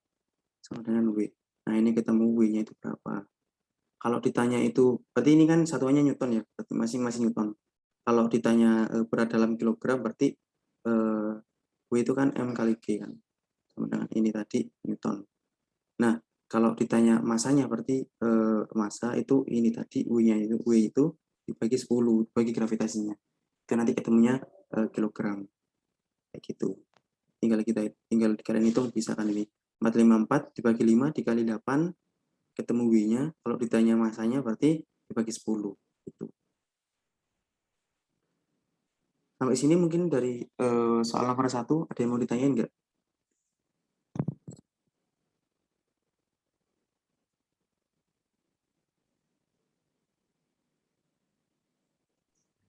sama dengan W. Nah, ini ketemu W-nya itu berapa. Kalau ditanya itu, berarti ini kan satuannya Newton ya, berarti masing-masing Newton. Kalau ditanya berat dalam kilogram, berarti W itu kan M kali G kan, sama dengan ini tadi Newton. Nah, kalau ditanya masanya, berarti masa itu ini tadi W-nya itu, W itu dibagi 10, bagi gravitasinya. Itu nanti ketemunya kilogram. Kayak gitu. Tinggal kalian hitung bisa kan ini. 454 dibagi 5 dikali 8 ketemu W-nya. Kalau ditanya masanya berarti dibagi 10 gitu. Sampai sini mungkin dari soal nomor 1 ada yang mau ditanyain nggak?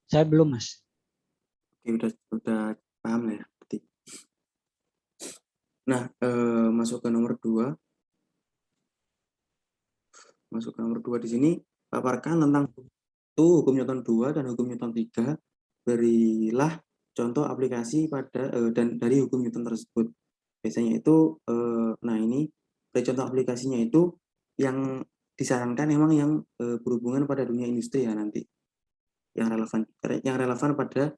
Saya belum, Mas. Oke, udah paham lah ya. Berarti. Nah, masuk ke nomor 2. Masuk ke nomor 2 di sini paparkan tentang hukum Newton 2 dan hukum Newton 3. Berilah contoh aplikasi pada dan dari hukum Newton tersebut. Biasanya itu nah ini dari contoh aplikasinya itu yang disarankan emang yang berhubungan pada dunia industri ya nanti. Yang relevan pada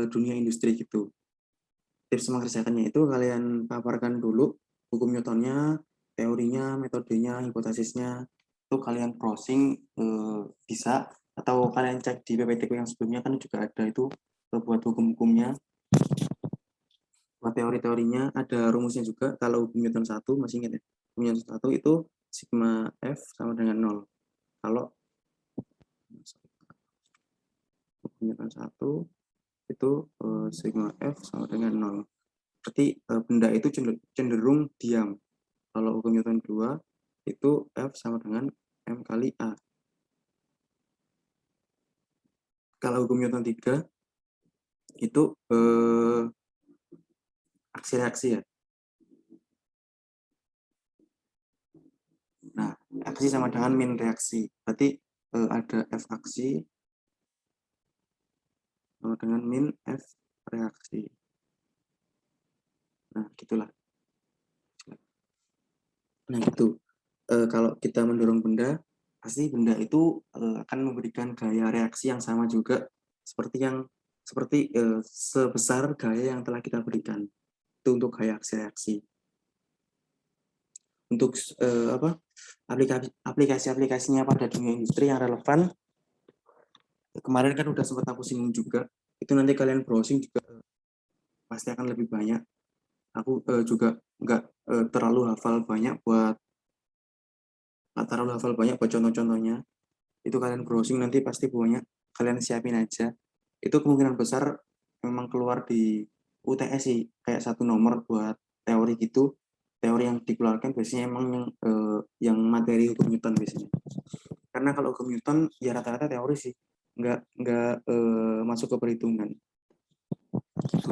dunia industri gitu. Tips mengerjakannya itu kalian paparkan dulu hukum Newtonnya, teorinya, metodenya, hipotesisnya. Itu kalian browsing bisa, atau kalian cek di PPTQ yang sebelumnya kan juga ada itu buat hukum-hukumnya, buat teori-teorinya, ada rumusnya juga. Kalau hukum Newton 1 masih ingat ya, hukum Newton 1 itu sigma F sama dengan 0. Kalau hukum Newton 1 itu sigma F sama dengan 0. Berarti benda itu cenderung diam. Kalau hukum Newton 2 itu F sama dengan M kali A. Kalau hukum Newton 3 itu aksi reaksi ya. Nah, aksi sama dengan min reaksi. Berarti ada F aksi sama dengan min F reaksi. Nah, gitulah. Nah, gitu. Kalau kita mendorong benda, pasti benda itu akan memberikan gaya reaksi yang sama juga seperti sebesar gaya yang telah kita berikan. Itu untuk gaya aksi reaksi. Untuk aplikasi-aplikasinya pada dunia industri yang relevan, kemarin kan udah sempat aku singgung juga. Itu nanti kalian browsing juga pasti akan lebih banyak. Aku juga nggak terlalu hafal banyak buat contoh-contohnya. Itu kalian browsing nanti pasti banyak. Kalian siapin aja. Itu kemungkinan besar memang keluar di UTS sih, kayak 1 nomor buat teori gitu. Teori yang dikeluarkan biasanya emang yang materi hukum Newton biasanya. Karena kalau hukum Newton ya rata-rata teori sih, nggak masuk ke perhitungan. Gitu.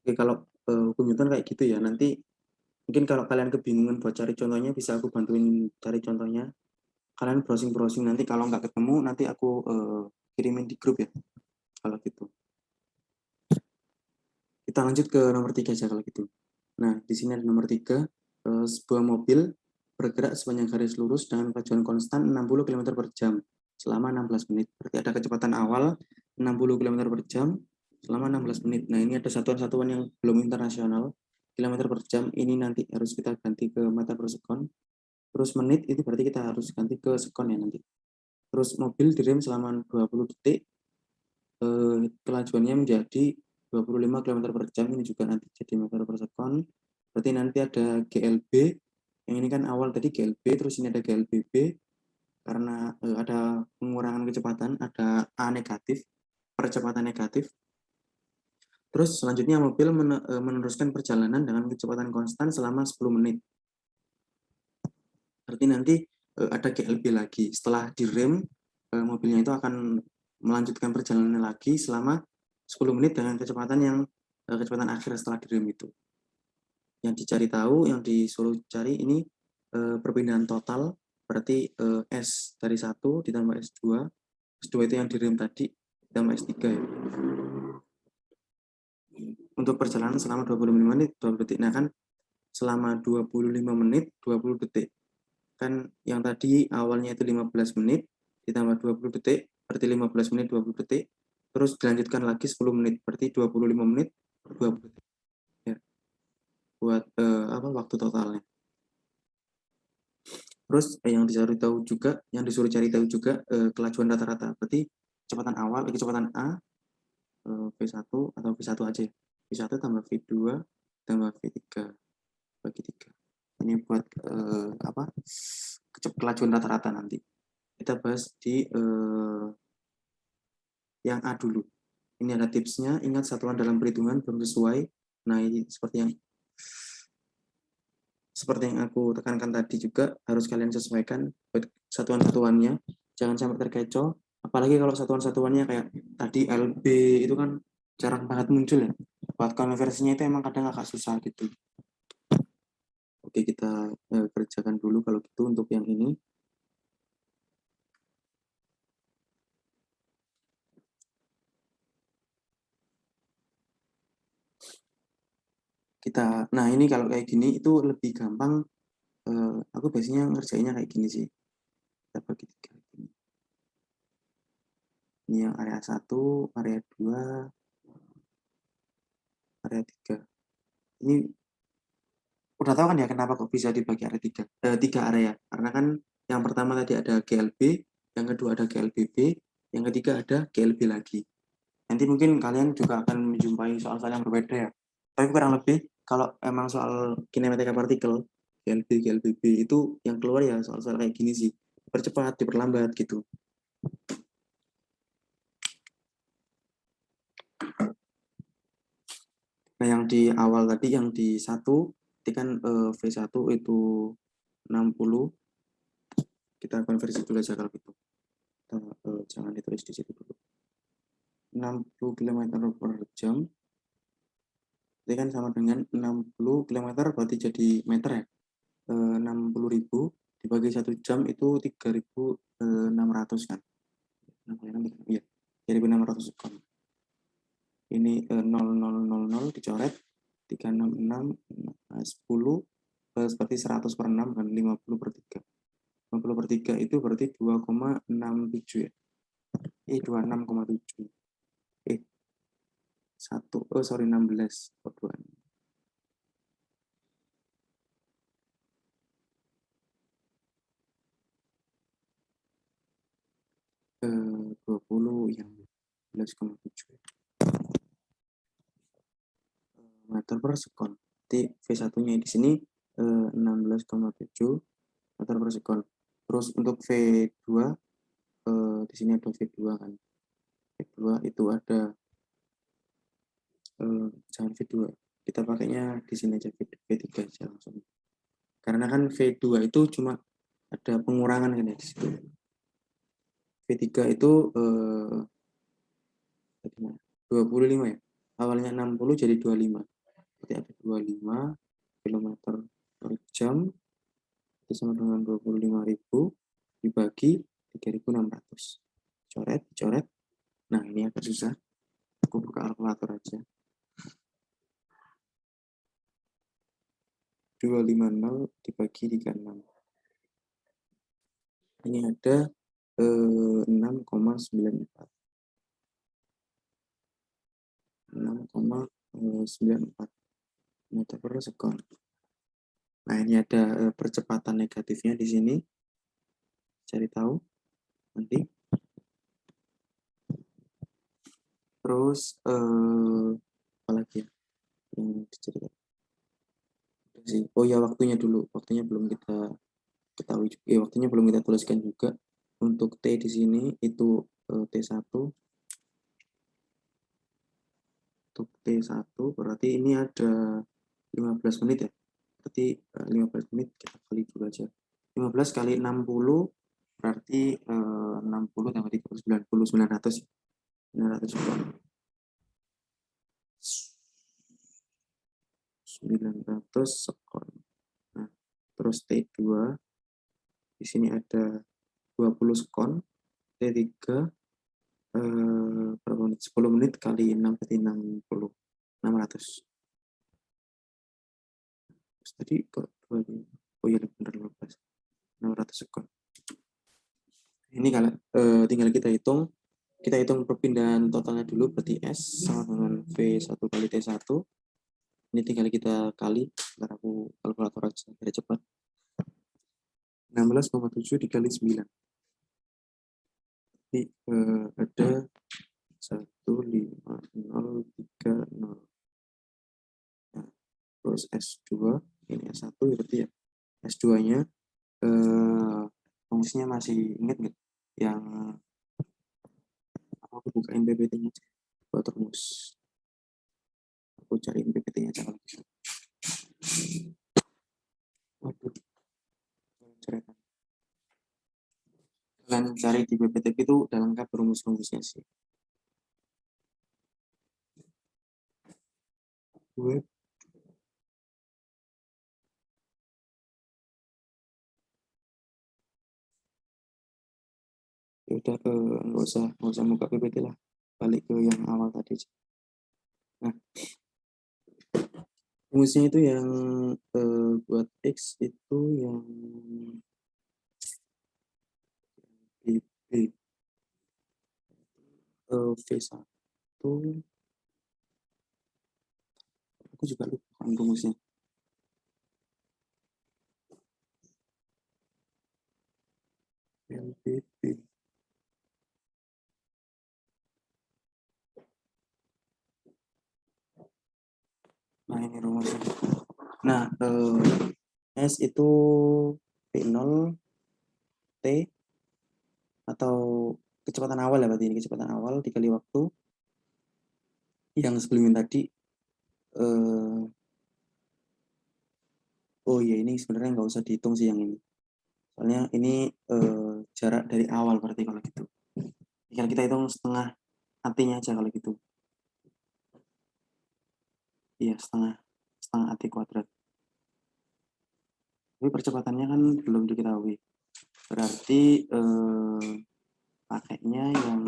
Oke, kalau hukum Newton kayak gitu ya. Nanti mungkin kalau kalian kebingungan buat cari contohnya, bisa aku bantuin cari contohnya. Kalian browsing-browsing, nanti kalau nggak ketemu nanti aku kirimin di grup ya. Kalau gitu. Kita lanjut ke nomor 3 aja kalau gitu. Nah, di sini ada nomor 3, sebuah mobil bergerak sepanjang garis lurus dengan kecepatan konstan 60 km per jam selama 16 menit. Berarti ada kecepatan awal 60 km per jam selama 16 menit. Nah, ini ada satuan-satuan yang belum internasional. Kilometer per jam ini nanti harus kita ganti ke meter per sekon. Terus menit itu berarti kita harus ganti ke sekon ya nanti. Terus mobil direm selama 20 detik. Kelajuannya menjadi 25 km per jam, ini juga nanti jadi meter per sekon. Berarti nanti ada GLB, yang ini kan awal tadi GLB, terus ini ada GLBB, karena ada pengurangan kecepatan, ada A negatif, percepatan negatif. Terus selanjutnya mobil meneruskan perjalanan dengan kecepatan konstan selama 10 menit. Berarti nanti ada GLB lagi. Setelah direm, mobilnya itu akan melanjutkan perjalanan lagi selama 10 menit dengan kecepatan akhir setelah direm itu. Yang dicari tahu, yang disuruh cari ini perpindahan total, berarti S dari 1 ditambah S2. S2 itu yang direm tadi, ditambah S3 ya. Untuk perjalanan selama 25 menit 20 detik. Nah kan selama 25 menit 20 detik. Kan yang tadi awalnya itu 15 menit ditambah 20 detik berarti 15 menit 20 detik. Terus dilanjutkan lagi 10 menit berarti 25 menit 20 detik. Ya. Buat waktu totalnya. Terus yang disuruh cari tahu juga kelajuan rata-rata. Berarti kecepatan awal, kecepatan A V1 atau V1 aja. V1 tambah V2 tambah V3 bagi 3. Ini buat kelajuan rata-rata nanti. Kita bahas di yang A dulu. Ini ada tipsnya, ingat satuan dalam perhitungan belum sesuai. Nah, ini seperti yang aku tekankan tadi juga harus kalian sesuaikan buat satuan-satuannya. Jangan sampai terkecoh. Apalagi kalau satuan-satuannya kayak tadi LB itu kan jarang banget muncul ya. Buat konversinya itu emang kadang agak susah gitu. Oke, kita kerjakan dulu kalau gitu untuk yang ini. Nah ini kalau kayak gini itu lebih gampang. Aku biasanya ngerjainnya kayak gini sih. Kita bagi 3. Ini yang area 1, area 2, area 3. Ini udah tahu kan ya kenapa kok bisa dibagi area 3? 3 area. Karena kan yang pertama tadi ada GLB, yang kedua ada GLBB, yang ketiga ada GLB lagi. Nanti mungkin kalian juga akan menjumpai soal-soal yang berbeda ya. Tapi kurang lebih kalau emang soal kinematika partikel, GLB, GLBB itu yang keluar ya soal-soal kayak gini sih. Dipercepat, diperlambat gitu. Nah, yang di awal tadi, yang di 1, itu kan V1 itu 60. Kita konversi dulu aja kalau gitu. Kita, jangan ditulis di situ dulu. 60 km per jam. Itu kan sama dengan 60 km berarti jadi meter ya. 60.000 dibagi 1 jam itu 3.600 kan. Iya, 3.600 sekon. Ini 0000 dicoret 366 10 seperti 100 per 6 kan 50 per 3. 50 per 3 itu berarti 2,67 ya. 26,7. 16 per 2. 20 yang 11,7 meter per sekon. Jadi V1-nya di sini 16,7 meter per sekon. Terus untuk V2 di sini ada V2 kan. V2 itu ada jangan V2. Kita pakainya di sini aja V3 aja langsung. Karena kan V2 itu cuma ada pengurangan kan ya di situ. V3 itu 25 ya. Awalnya 60 jadi 25. Berarti ada 25 km per jam itu sama dengan 25.000 dibagi 3.600. Coret. Nah, ini agak susah. Aku buka kalkulator aja. 250 dibagi 36. Ini ada 6,94. 6,94 meter per sekon. Nah, ini ada percepatan negatifnya di sini. Cari tahu nanti. Terus apa lagi ya yang diceritakan? Oh ya, waktunya dulu. Waktunya belum kita ketahui juga. Waktunya belum kita tuliskan juga. Untuk T di sini itu T1. Untuk T1 berarti ini ada 15 menit ya. Berarti 15 menit kita kali dulu aja. 15 kali 60 berarti 60 tambah 30 90 900 ya. 900 sekon. 900 sekon. Nah, terus T2 di sini ada 20 sekon, T3 berapa menit? 10 menit kali 6 berarti 60. 600. Terus tadi kok oh iya benar 15. 600 sekon. Ini kalau tinggal kita hitung perpindahan totalnya dulu, berarti S sama dengan V1 kali T1. Ini tinggal kita kali, ntar aku kalkulator aja biar cepat. 16,7 dikali 9. Jadi ada 15030. Nah, terus S2, ini S1 berarti ya. S2-nya fungsinya masih ingat nggak? Yang aku bukain PPT-nya aja buat rumus. Aku cariin PPT-nya aja kalau bisa. Waduh, coretan. Kalian cari di PPT itu udah lengkap rumus-rumusnya sih. Web. Ya udah nggak usah buka PPT lah, balik ke yang awal tadi aja. Nah, rumusnya itu yang buat X itu yang B V1, aku juga lupa kan rumusnya. LBB. Nah ini rumusnya. Nah S itu V0 T atau kecepatan awal ya, berarti ini kecepatan awal dikali waktu yang sebelumnya tadi. Oh iya, ini sebenarnya nggak usah dihitung sih yang ini, soalnya ini jarak dari awal berarti kalau gitu. Tinggal kita hitung setengah artinya aja kalau gitu. Iya, setengah arti kuadrat. Tapi percepatannya kan belum diketahui. Berarti pakainya yang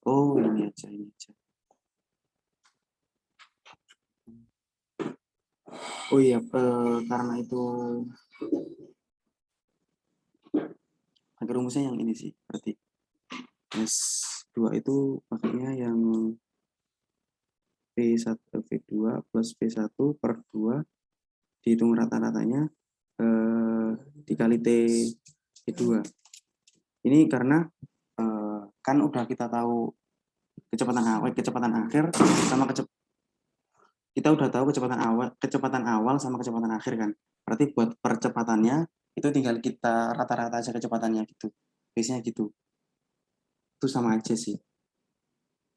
oh ini aja. Oh iya, karena itu agar rumusnya yang ini sih, berarti S2 itu pakainya yang V2 plus V1 per 2 dihitung rata-ratanya dikali T2. Ini karena kan udah kita tahu kecepatan akhir sama kita udah tahu kecepatan awal sama kecepatan akhir kan. Berarti buat percepatannya itu tinggal kita rata-rata aja kecepatannya gitu. Biasanya gitu. Itu sama aja sih.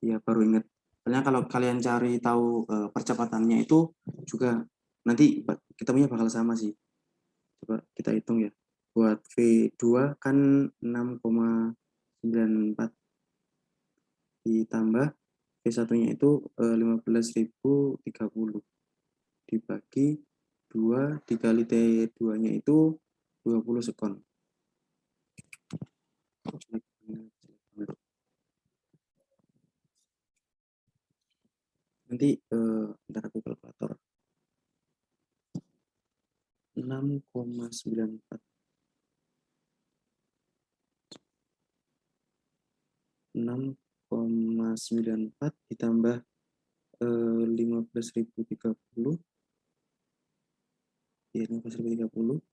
Ya baru inget. Soalnya kalau kalian cari tahu percepatannya itu juga nanti ketemunya bakal sama sih. Coba kita hitung ya. Buat V2 kan 6,94 ditambah V1-nya itu 15.030 dibagi 2 dikali T2-nya itu 20 sekon. Nanti ntar aku kalkulator. 6,94 ditambah 15.030 ya 15.030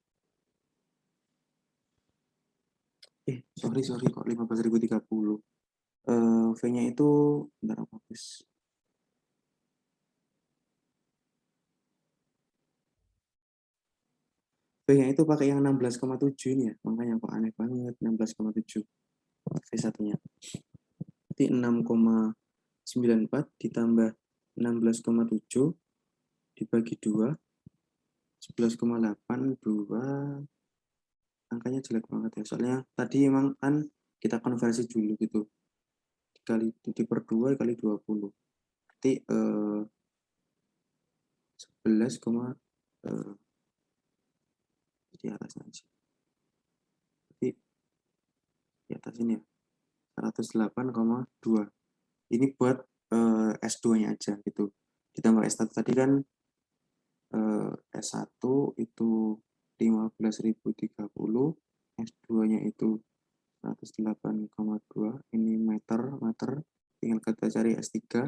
sorry kok 15.030 V-nya itu bentar aku hapus. V-nya itu pakai yang 16,7 ini ya, makanya kok aneh banget 16,7 V1-nya. Berarti 6,94 ditambah 16,7 dibagi 2 11,82, angkanya jelek banget ya, soalnya tadi emang kan kita konversi dulu gitu, dikali per 2 kali 20, berarti di atasnya aja. Jadi di atas ini ya, 108,2. Ini buat S2-nya aja gitu. Ditambah S1 tadi kan S1 itu 15.030, S2-nya itu 108,2, ini meter, tinggal kita cari S3.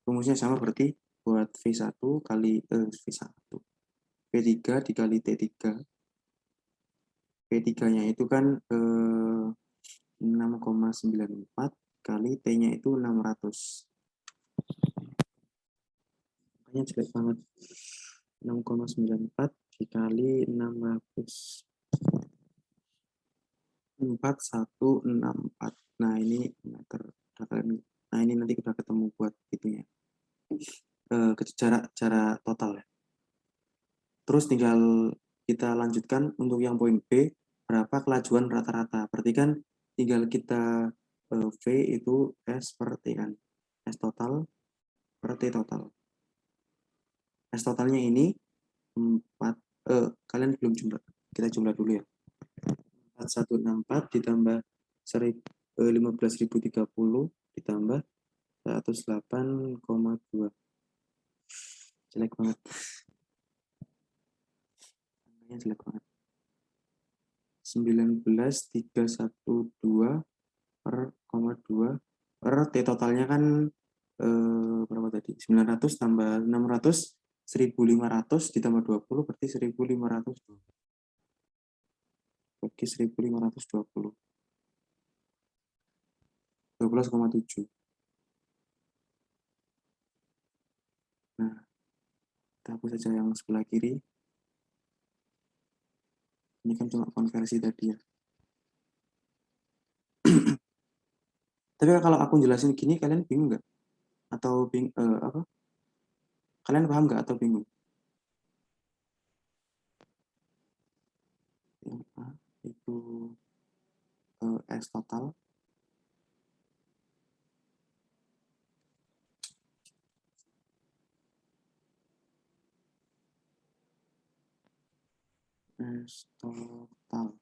Rumusnya sama berarti buat V1 kali V1. V3 dikali T3. V3-nya itu kan 6,94 kali T-nya itu 600. Makanya jelek banget. 6,94 dikali 600. 4164. Nah, ini meter. Nah, ini nanti kita ketemu buat itunya. Jarak total ya. Terus tinggal kita lanjutkan untuk yang poin B, berapa kelajuan rata-rata. Berarti kan tinggal kita V itu S per T kan. S total per T total. S totalnya ini 4, kalian belum jumlah. Kita jumlah dulu ya. 4164 ditambah 15.030 ditambah 108,2. Jelek banget. Angkanya jelek banget. 19.312 per 2 per T totalnya kan berapa tadi? 900 tambah 600, 1.500 ditambah 20 berarti 1.500 bagi 1.520. 12,7. Nah, kita hapus saja yang sebelah kiri. Ini kan cuma konversi tadi ya. Tapi kalau aku jelasin gini, kalian bingung nggak? Atau apa? Kalian paham nggak atau bingung? Yang A itu S total. S total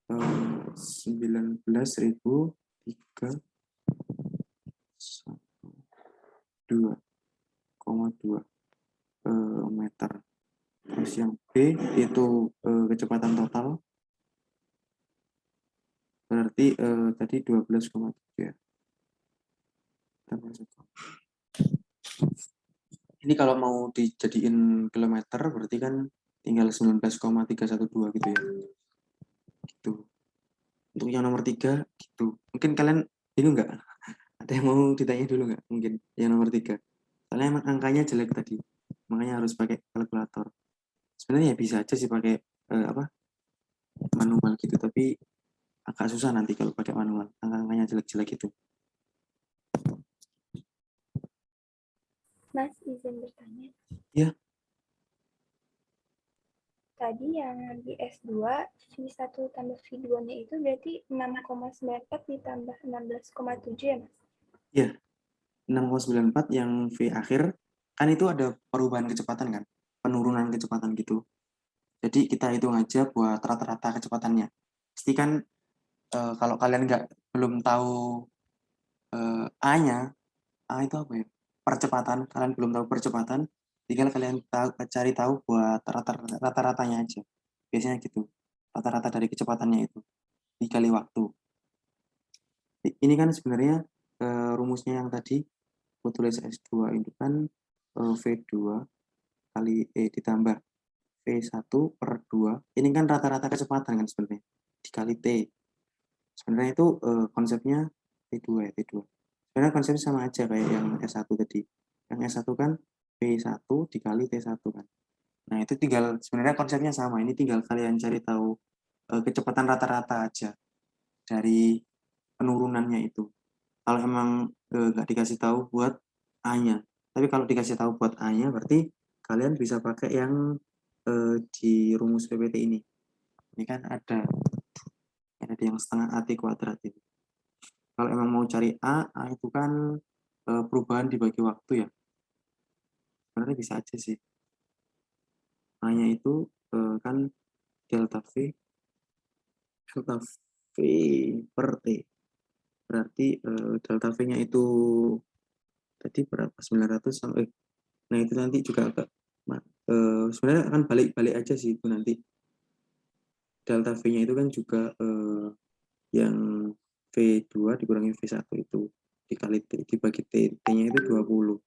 19.002,2 meter. Terus yang B itu kecepatan total berarti tadi 12,7 ya. Ini kalau mau dijadiin kilometer berarti kan tinggal 19,312 gitu ya. Gitu. Untuk yang nomor 3 gitu. Mungkin kalian bingung nggak? Ada yang mau ditanya dulu nggak? Mungkin yang nomor 3. Soalnya emang angkanya jelek tadi. Makanya harus pakai kalkulator. Sebenarnya bisa aja sih pakai manual gitu, tapi agak susah nanti kalau pakai manual. Angka-angkanya jelek-jelek itu. Mas, izin bertanya. Ya. Tadi yang di S2, V1 tambah V2-nya itu berarti 6,94 ditambah 16,7 ya, Mas? Ya, 6,94 yang V akhir, kan itu ada perubahan kecepatan kan, penurunan kecepatan gitu. Jadi kita hitung aja buat rata-rata kecepatannya. Pasti kan kalau kalian belum tahu A-nya, A itu apa ya? Percepatan, kalian belum tahu percepatan, tinggal kalian cari tahu buat rata-ratanya aja. Biasanya gitu, rata-rata dari kecepatannya itu, dikali waktu. Ini kan sebenarnya rumusnya yang tadi, aku tulis S2 itu kan V2 kali E ditambah V1 per 2. Ini kan rata-rata kecepatan kan sebenarnya, dikali T. Sebenarnya itu konsepnya T2 ya, T2. Sebenarnya konsepnya sama aja kayak yang S1 tadi. Yang S1 kan V1 dikali T1 kan. Nah, itu tinggal sebenarnya konsepnya sama. Ini tinggal kalian cari tahu kecepatan rata-rata aja dari penurunannya itu. Kalau emang nggak dikasih tahu buat A-nya. Tapi kalau dikasih tahu buat A-nya, berarti kalian bisa pakai yang di rumus PPT ini. Ini kan ada yang setengah AT kuadrat itu. Kalau emang mau cari A itu kan perubahan dibagi waktu ya. sebenarnya bisa aja sih. A-nya itu kan delta V per T. Berarti delta V-nya itu tadi berapa? 900 sampai. Nah, itu nanti juga agak sebenarnya akan balik-balik aja sih itu nanti. Delta V-nya itu kan juga yang V2 dikurangi V1 itu dikali T, dibagi T, T-nya itu 20.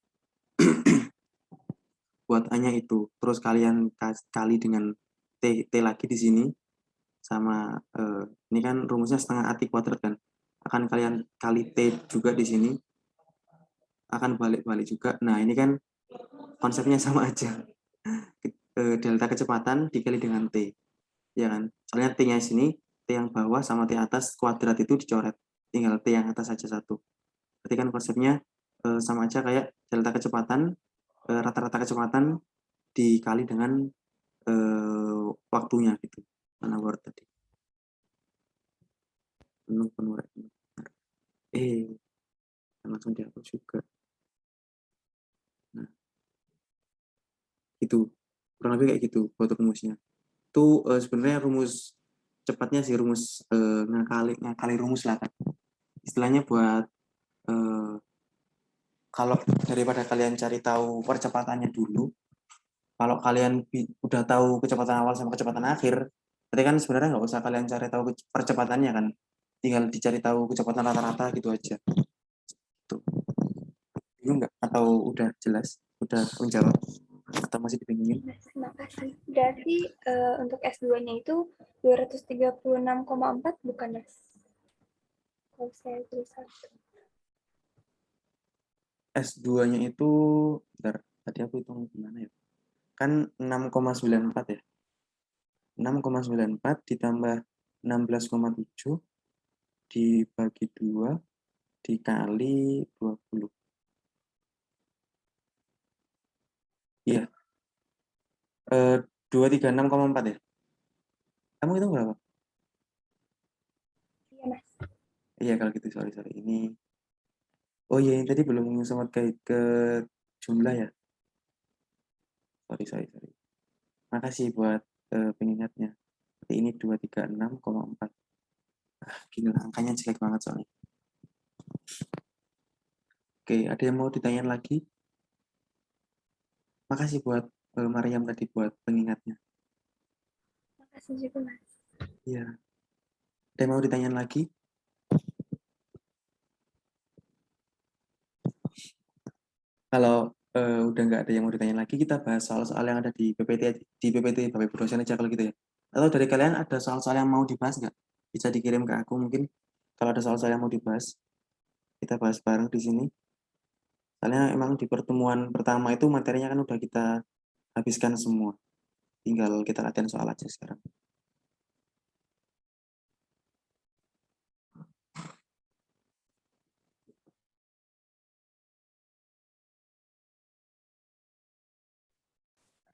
Buat A-nya itu. Terus kalian kali dengan T, T lagi di sini sama ini kan rumusnya setengah A T kuadrat kan. Akan kalian kali T juga di sini. Akan balik-balik juga. Nah, ini kan konsepnya sama aja. Delta kecepatan dikali dengan T. Ya kan? Soalnya T-nya sini, T yang bawah sama T atas kuadrat itu dicoret. Tinggal T yang atas saja satu. Berarti kan konsepnya sama aja kayak delta kecepatan, rata-rata kecepatan dikali dengan waktunya gitu. Mana word tadi? Penuh langsung dihapus juga. Nah, itu kurang lebih kayak gitu buat rumusnya. Itu sebenarnya rumus cepatnya sih, rumus ngakali rumus lah kan. Istilahnya buat kalau daripada kalian cari tahu percepatannya dulu, kalau kalian udah tahu kecepatan awal sama kecepatan akhir, berarti kan sebenarnya nggak usah kalian cari tahu percepatannya kan, tinggal dicari tahu kecepatan rata-rata gitu aja. Tuh. Bingung nggak? Atau udah jelas? Udah menjawab? Atau masih dibingungin? Terima kasih. Berarti untuk S2-nya itu 236,4 bukan, Mas? Kalau saya tulis satu. S2-nya itu, bentar, tadi aku hitung gimana ya? Kan 6,94 ya. 6,94 ditambah 16,7 dibagi 2 dikali 20. Iya. 236,4 ya. Kamu hitung berapa? Iya, Mas. Iya kalau gitu, sorry. Ini, oh iya yang tadi belum sempat ke jumlah ya. Sorry. Makasih buat pengingatnya. Berarti ini 236,4. Gila, angkanya jelek banget soalnya. Oke, ada yang mau ditanyain lagi? Makasih buat Mariam tadi buat pengingatnya. Makasih juga, Mas. Iya. Ada yang mau ditanyain lagi? Kalau udah nggak ada yang mau ditanya lagi, kita bahas soal-soal yang ada di PPT Bapak Ibu dosen aja kalau gitu ya. Atau dari kalian ada soal-soal yang mau dibahas nggak? Bisa dikirim ke aku mungkin. Kalau ada soal-soal yang mau dibahas, kita bahas bareng di sini. Soalnya emang di pertemuan pertama itu materinya kan udah kita habiskan semua. Tinggal kita latihan soal aja sekarang.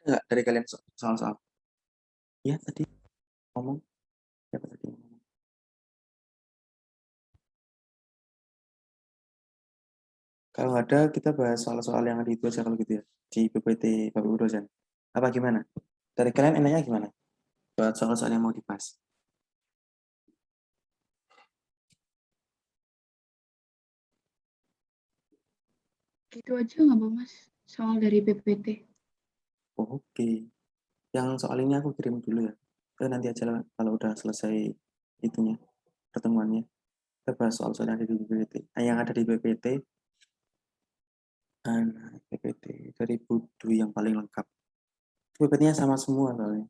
Ada nggak dari kalian soal-soal? Ya tadi ngomong. Siapa tadi yang ngomong? Kalau ada, kita bahas soal-soal yang ada itu aja kalau gitu ya. Di PPT Bapak Ibu dosen. Apa gimana? Dari kalian enaknya gimana? Buat soal-soal yang mau dibahas. Gitu aja nggak, Bang, Mas? Soal dari PPT. Oh, oke. Yang soal ini aku kirim dulu ya. Nanti aja lah kalau udah selesai itunya, pertemuannya. Kita bahas soal-soal yang ada di PPT. Yang ada di PPT, PPT dari Budu yang paling lengkap. PPT-nya sama semua soalnya.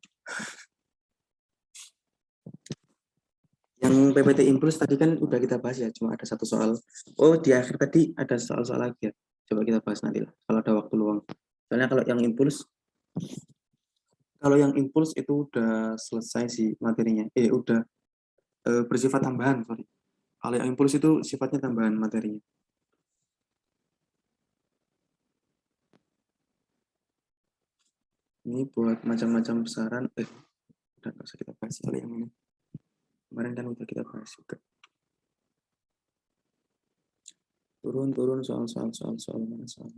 Yang PPT Impuls tadi kan udah kita bahas ya, cuma ada satu soal. Oh, di akhir tadi ada soal-soal lagi ya. Coba kita bahas nanti lah, kalau ada waktu luang. Soalnya kalau yang impuls itu udah selesai sih materinya. Udah bersifat tambahan, sorry. Kalau yang impuls itu sifatnya tambahan materinya. Ini buat macam-macam besaran. Udah nggak usah kita bahas kali yang ini. Kemarin kan udah kita bahas juga. Turun soal mana soal.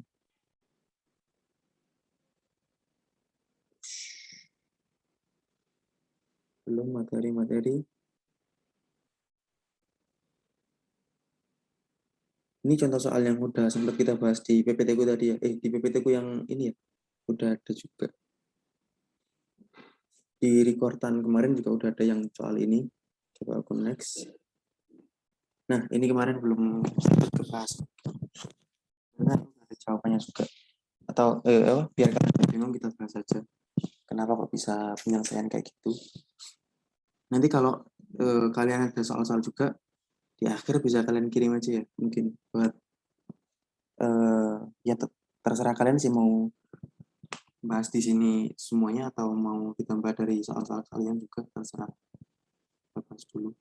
belum materi-materi. Ini contoh soal yang udah sempat kita bahas di PPT-ku tadi ya. Di PPT-ku yang ini ya, udah ada juga. Di recordan kemarin juga udah ada yang soal ini. Coba aku next. Nah, ini kemarin belum sempat kebahas. Karena ada jawabannya juga. Atau biar kalian bingung kita bahas saja. Kenapa kok bisa penyelesaian kayak gitu. Nanti kalau kalian ada soal-soal juga, di akhir bisa kalian kirim aja ya. Mungkin buat ya terserah kalian sih mau bahas di sini semuanya atau mau ditambah dari soal-soal kalian juga terserah. Kita bahas dulu.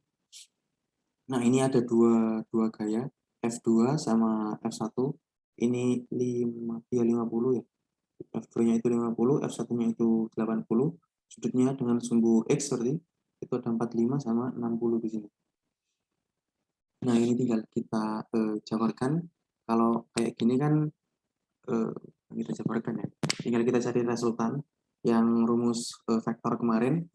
Nah, ini ada dua gaya, F2 sama F1. Ini 50 ya. F2-nya itu 50, F1-nya itu 80. Sudutnya dengan sumbu X seperti itu ada 45 sama 60 di sini. Nah, ini tinggal kita jabarkan. Kalau kayak gini kan kita jabarkan ya. Tinggal kita cari resultan yang rumus vektor kemarin.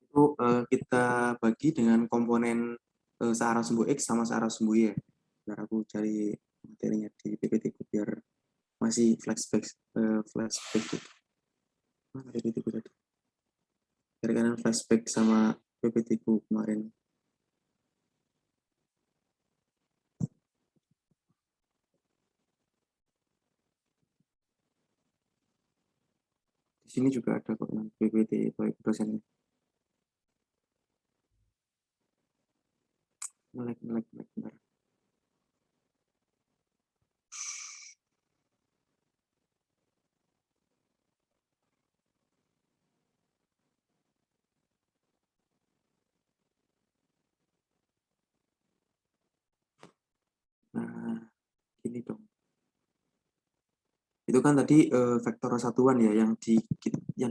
Itu kita bagi dengan komponen searah sumbu X sama searah sumbu Y. Biar aku cari materinya di PPT biar masih flashback gitu. Mana PPT tadi? Cari kanan flashback sama PPT kemarin. Di sini juga ada kok PPT baik dosennya. Melek. Bentar. Nah, gini dong. Itu kan tadi vektor satuan ya yang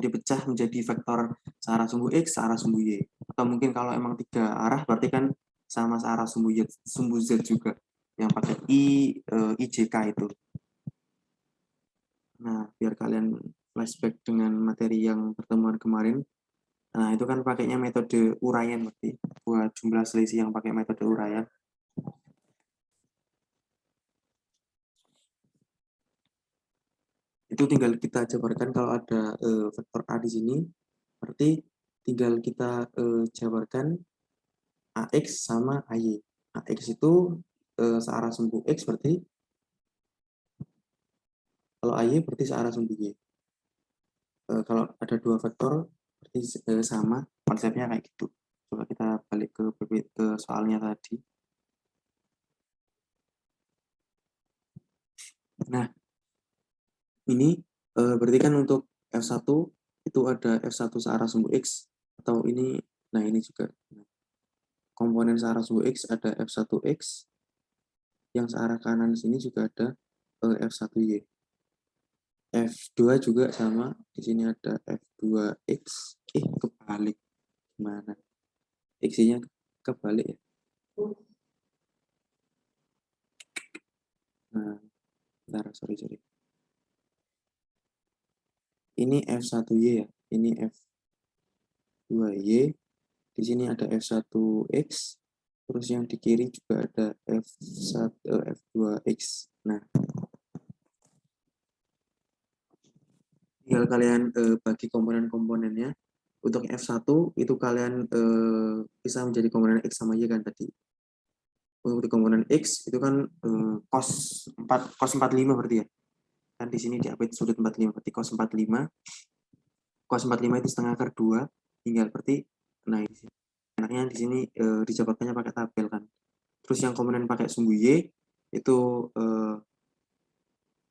dipecah menjadi vektor searah sumbu X, searah sumbu Y. Atau mungkin kalau emang 3 arah berarti kan sama searah sumbu Z juga yang pakai IJK itu. Nah, biar kalian flashback dengan materi yang pertemuan kemarin. Nah, itu kan pakainya metode uraian berarti buat jumlah selisih yang pakai metode uraian. Itu tinggal kita jabarkan kalau ada vektor A di sini, berarti tinggal kita jabarkan AX sama AY. AX itu searah sumbu X berarti, kalau AY berarti searah sumbu Y. Kalau ada dua vektor berarti sama, konsepnya kayak gitu. Coba kita balik ke soalnya tadi. Nah, ini berarti kan untuk F1 itu ada F1 searah sumbu X, atau ini, nah ini juga. Komponen searah sumbu X ada F1X, yang searah kanan sini juga ada F1Y. F2 juga sama, di sini ada F2X, kebalik, gimana? X-nya kebalik ya. Nah, bentar, sorry. Ini F1Y ya, ini F2Y, di sini ada F1X, terus yang di kiri juga ada F2X. Nah, tinggal kalian bagi komponen-komponennya. Untuk F1 itu kalian bisa menjadi komponen X sama Y kan tadi. Untuk di komponen X itu kan cos 45 berarti ya. Kan di sini diapit sudut 45 berarti cos 45. Cos 45 itu setengah akar 2, tinggal berarti nah di sini. Enaknya di sini dijabarkannya pakai tabel kan. Terus yang komponen pakai sumbu Y itu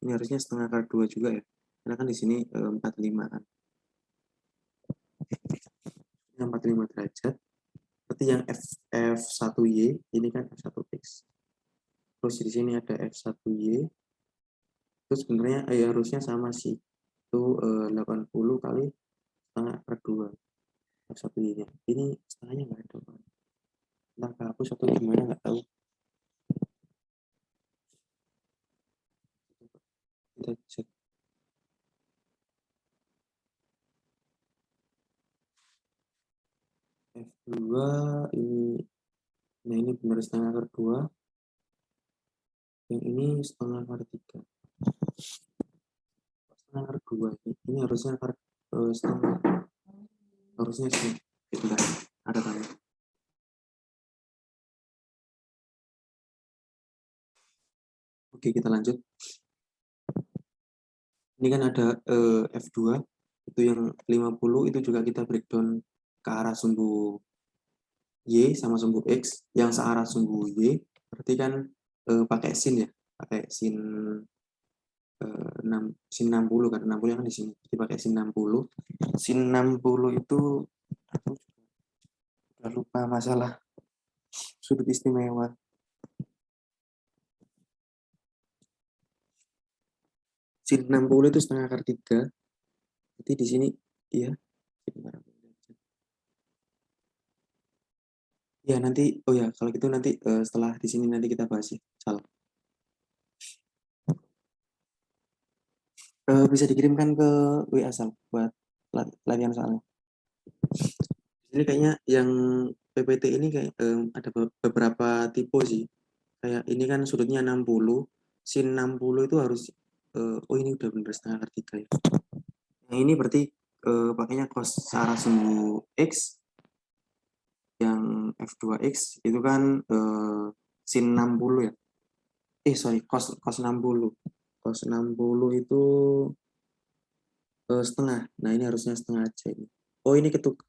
ini harusnya setengah akar 2 juga ya. Karena kan di sini 45 kan. 45 derajat. Berarti yang F1Y ini kan F1X. Terus di sini ada F1Y. Terus sebenarnya harusnya sama sih. Itu 80 kali setengah per 2. F1Y-nya. Ini setengahnya nggak ada. Entah kehapus atau gimana nggak tahu. Kita cek. 2 ini, nah ini benar setengah akar 2, yang ini setengah akar 3. Setengah akar 2 ini harusnya akar setengah, harusnya sih. Bentar, ada tanda. Oke, kita lanjut. Ini kan ada F2 itu yang 50, itu juga kita breakdown ke arah sumbu Y sama sumbu X yang searah sumbu Y, berarti kan pakai sin ya, pakai sin 60 kan, 60 yang kan di sini, jadi pakai sin 60. Sin 60 itu aku udah lupa masalah sudut istimewa. Sin 60 itu setengah akar 3, jadi di sini ya. Ya nanti, oh ya kalau gitu nanti setelah di sini nanti kita bahas ya. Salah. Bisa dikirimkan ke WA Sal buat latihan soalnya. Ini kayaknya yang PPT ini kayak ada beberapa tipe sih. Kayak ini kan sudutnya 60, sin 60 itu harus oh ini udah bener setengah akar 3 ya. Yang ini berarti pakainya cos searah sumbu X, yang F2X itu kan sin 60 ya. Sorry, cos 60. Cos 60 itu setengah. Nah, ini harusnya setengah aja ini. Oh, ini ketuk.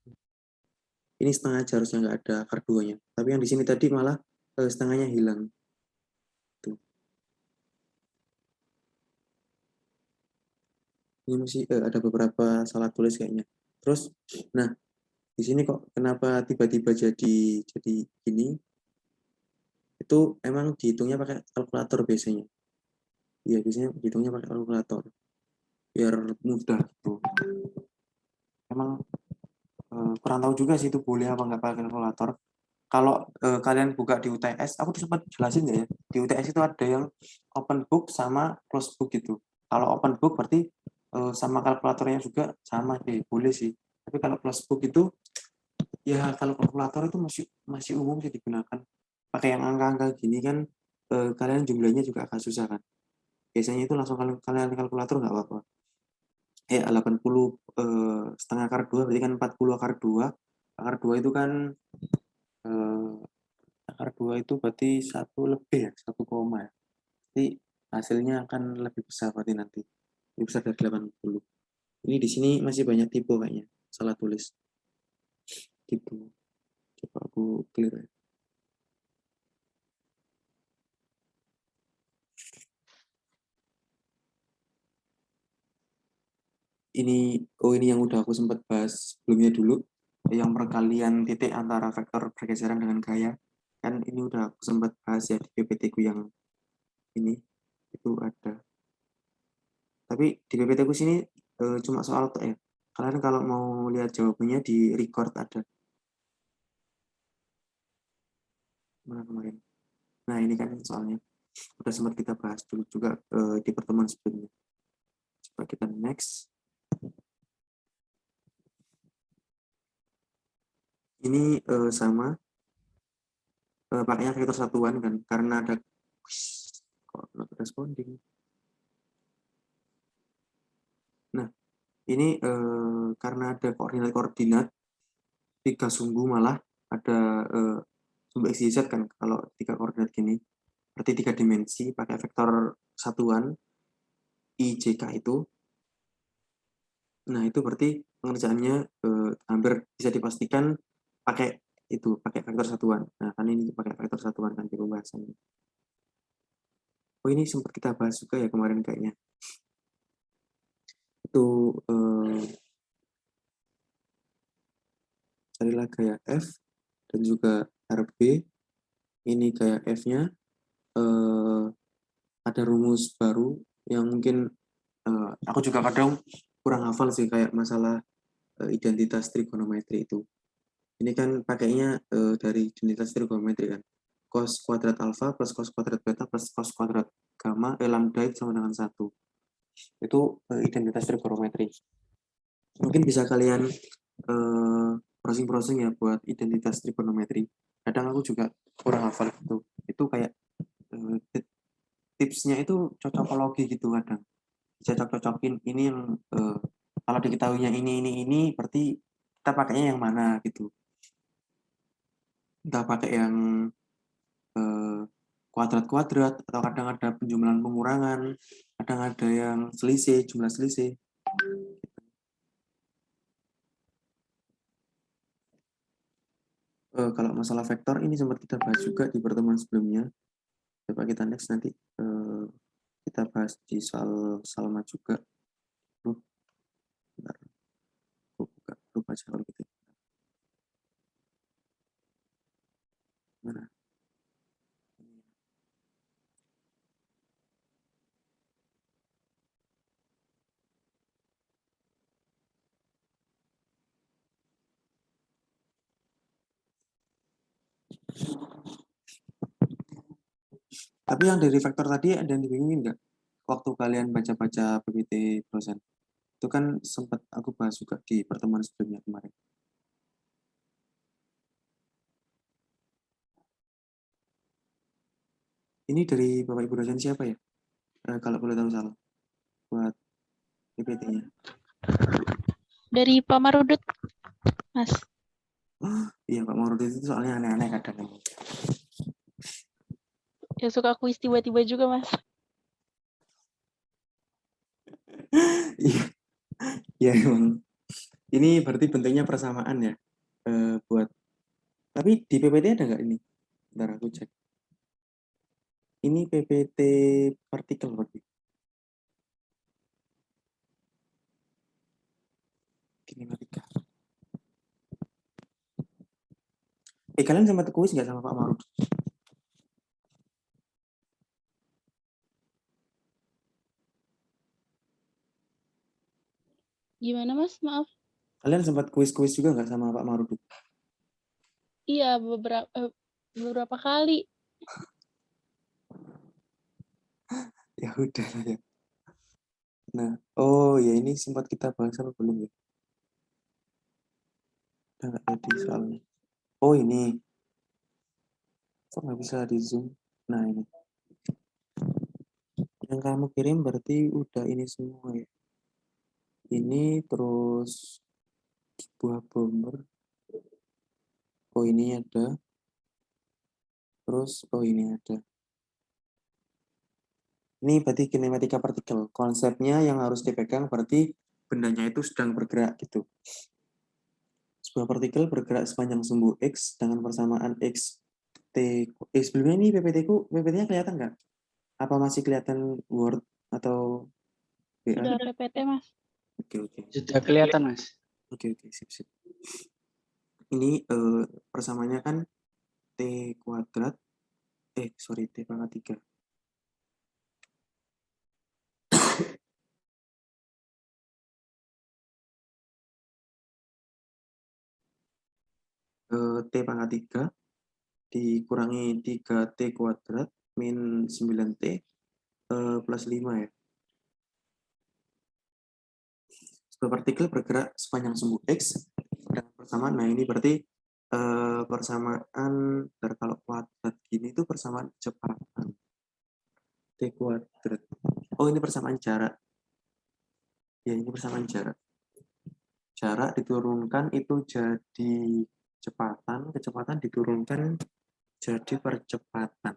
Ini setengah aja, harusnya nggak ada akar 2-nya. Tapi yang di sini tadi malah setengahnya hilang. Tuh. Ini masih ada beberapa salah tulis kayaknya. Terus, nah di sini kok kenapa tiba-tiba jadi gini? Itu emang dihitungnya pakai kalkulator biasanya. Iya, biasanya dihitungnya pakai kalkulator. Biar mudah gitu. Emang kurang tahu juga sih itu boleh apa nggak pakai kalkulator. Kalau kalian buka di UTS, aku tuh sempat jelasin ya. Di UTS itu ada yang open book sama closed book gitu. Kalau open book berarti sama kalkulatornya juga sama sih, boleh sih. Tapi kalau closed book itu ya kalau kalkulator itu masih umum sih digunakan. Pakai yang angka-angka gini kan kalian jumlahnya juga agak susah kan. Biasanya itu langsung kalian kalkulator nggak apa-apa. 80 setengah akar 2 berarti kan 40 akar 2. Akar 2 itu kan akar 2 itu berarti 1 lebih ya, 1 koma ya. Jadi hasilnya akan lebih besar berarti nanti. Lebih besar dari 80. Ini di sini masih banyak tipe kayaknya. Salah tulis. Gitu. Coba aku clear ya. Ini yang udah aku sempat bahas sebelumnya dulu, yang perkalian titik antara vektor pergeseran dengan gaya. Kan ini udah aku sempat bahas ya di PPT ku yang ini, itu ada. Tapi di PPT ku sini cuma soal ya. Kalian kalau mau lihat jawabannya di record ada. Mana kemarin? Nah ini kan soalnya udah sempat kita bahas dulu juga di pertemuan sebelumnya. Coba kita next. Ini sama pakainya vektor satuan kan karena ada kok not responding. Nah ini karena ada koordinat-koordinat 3 sumbu malah ada sumbu x, y, z kan kalau 3 koordinat gini berarti 3 dimensi pakai vektor satuan i, j, k itu. Nah itu berarti pengerjaannya hampir bisa dipastikan pakai itu, pakai vektor satuan. Nah kan ini pakai vektor satuan kan di pembahasannya. Oh ini sempat kita bahas juga ya kemarin kayaknya. Itu carilah gaya F dan juga RB. Ini gaya F-nya ada rumus baru yang mungkin aku juga kadang kurang hafal sih kayak masalah identitas trigonometri itu. Ini kan pakainya dari identitas trigonometri kan. Cos kuadrat alfa plus cos kuadrat beta plus cos kuadrat gamma lambda itu sama dengan 1. Itu identitas trigonometri. Mungkin bisa kalian browsing ya buat identitas trigonometri. Kadang aku juga kurang hafal gitu. Itu kayak tipsnya itu cocokologi gitu kadang. Cocok-cocokin ini yang kalau diketahuinya ini berarti kita pakainya yang mana gitu. Entah pakai yang kuadrat-kuadrat atau kadang ada penjumlahan pengurangan, kadang ada yang selisih, jumlah selisih. Kalau masalah vektor ini sempat kita bahas juga di pertemuan sebelumnya. Coba kita next nanti kita bahas di soal Salma juga. Bentar. Aku buka grup aja kalau gitu. Mana? Tapi yang dari vektor tadi ada yang dibingungin nggak? Waktu kalian baca-baca PPT dosen. Itu kan sempat aku bahas juga di pertemuan sebelumnya kemarin. Ini dari Bapak Ibu dosen siapa ya? Kalau boleh tahu salah. Buat PPT-nya. Dari Pak Marudut, Mas. Iya, Pak Maurudin itu soalnya aneh-aneh kadang. Ya suka kuis tiba-tiba juga, Mas. Iya, ya, emang. Ini berarti bentuknya persamaan ya. Buat tapi di PPT ada nggak ini? Bentar aku cek. Ini PPT partikel berarti. Kinematika. Kalian sempat kuis nggak sama Pak Marud? Gimana, Mas? Maaf. Kalian sempat kuis-kuis juga nggak sama Pak Marud? Iya, beberapa kali. Ya udah lah ya. Nah, oh ya ini sempat kita bahas apa belum ya? Udah nggak ada di soalnya. Oh ini. Kok nggak bisa di zoom? Nah ini. Yang kamu kirim berarti udah ini semua ya. Ini terus buah bomber. Oh ini ada. Terus oh ini ada. Ini berarti kinematika partikel. Konsepnya yang harus dipegang berarti bendanya itu sedang bergerak gitu. Sebuah partikel bergerak sepanjang sumbu X dengan persamaan X T. Sebelumnya ini PPT-nya kelihatan nggak? Apa masih kelihatan Word atau BA? Sudah PPT, Mas. Oke. Sudah kelihatan, Mas. Oke, sip. Ini persamaannya kan T kuadrat, T pangkat 3. T pangkat 3 dikurangi 3T kuadrat min 9T plus 5 ya. Sebuah partikel bergerak sepanjang sumbu X dan persamaan. Nah ini berarti persamaan kalau kuadrat gini itu persamaan kecepatan. T kuadrat. Oh ini persamaan jarak. Ya ini persamaan jarak. Jarak diturunkan itu jadi kecepatan diturunkan jadi percepatan.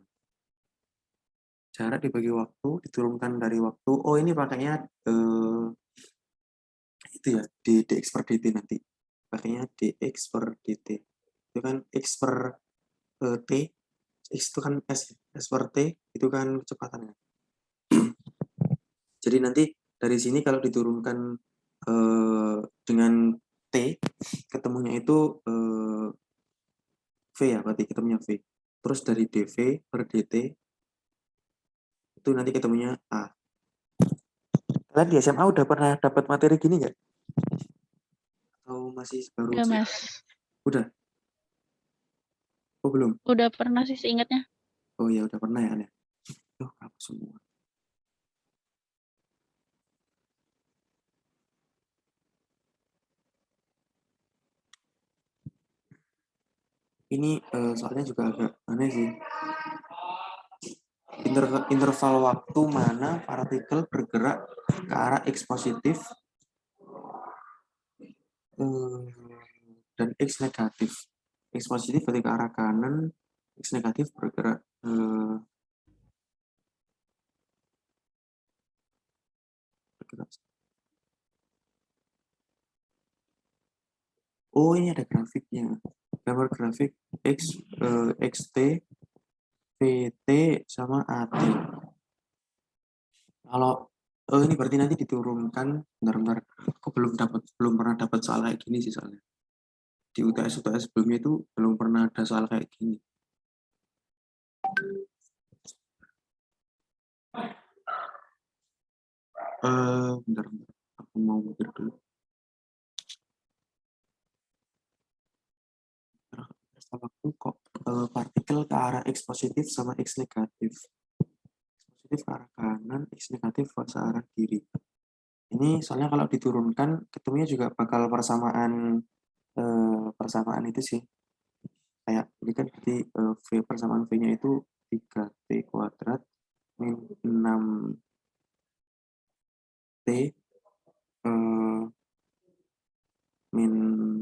Jarak dibagi waktu, diturunkan dari waktu. Oh ini pakainya itu ya, dx per dt nanti. Pakainya dx per dt. Itu kan x per t, x itu kan s per t, itu kan kecepatannya. Jadi nanti dari sini kalau diturunkan dengan t, ketemunya itu v ya, berarti ketemunya v. Terus dari dv per dt, itu nanti ketemunya a. Kalian di SMA udah pernah dapat materi gini nggak? Atau masih baru? Udah, Mas. Udah? Oh belum? Udah pernah sih seingatnya. Oh ya udah pernah ya Anda? Oh kamu semua. Ini soalnya juga agak aneh sih. Interval waktu mana partikel bergerak ke arah X positif dan X negatif. X positif berarti ke arah kanan, X negatif bergerak oh, ini ada grafiknya. Gambar grafik XT, VT sama AT. Kalau ini berarti nanti diturunkan, bentar. Aku belum pernah dapat soal kayak gini sih soalnya. Di UTS sebelumnya itu belum pernah ada soal kayak gini. Bentar. Aku mau mikir dulu. Waktu kok partikel ke arah X positif sama X negatif. X positif ke arah kanan, X negatif ke arah kiri. Ini soalnya kalau diturunkan ketemunya juga bakal persamaan itu sih. Kayak ini kan berarti V persamaan V-nya itu 3T kuadrat min 6T min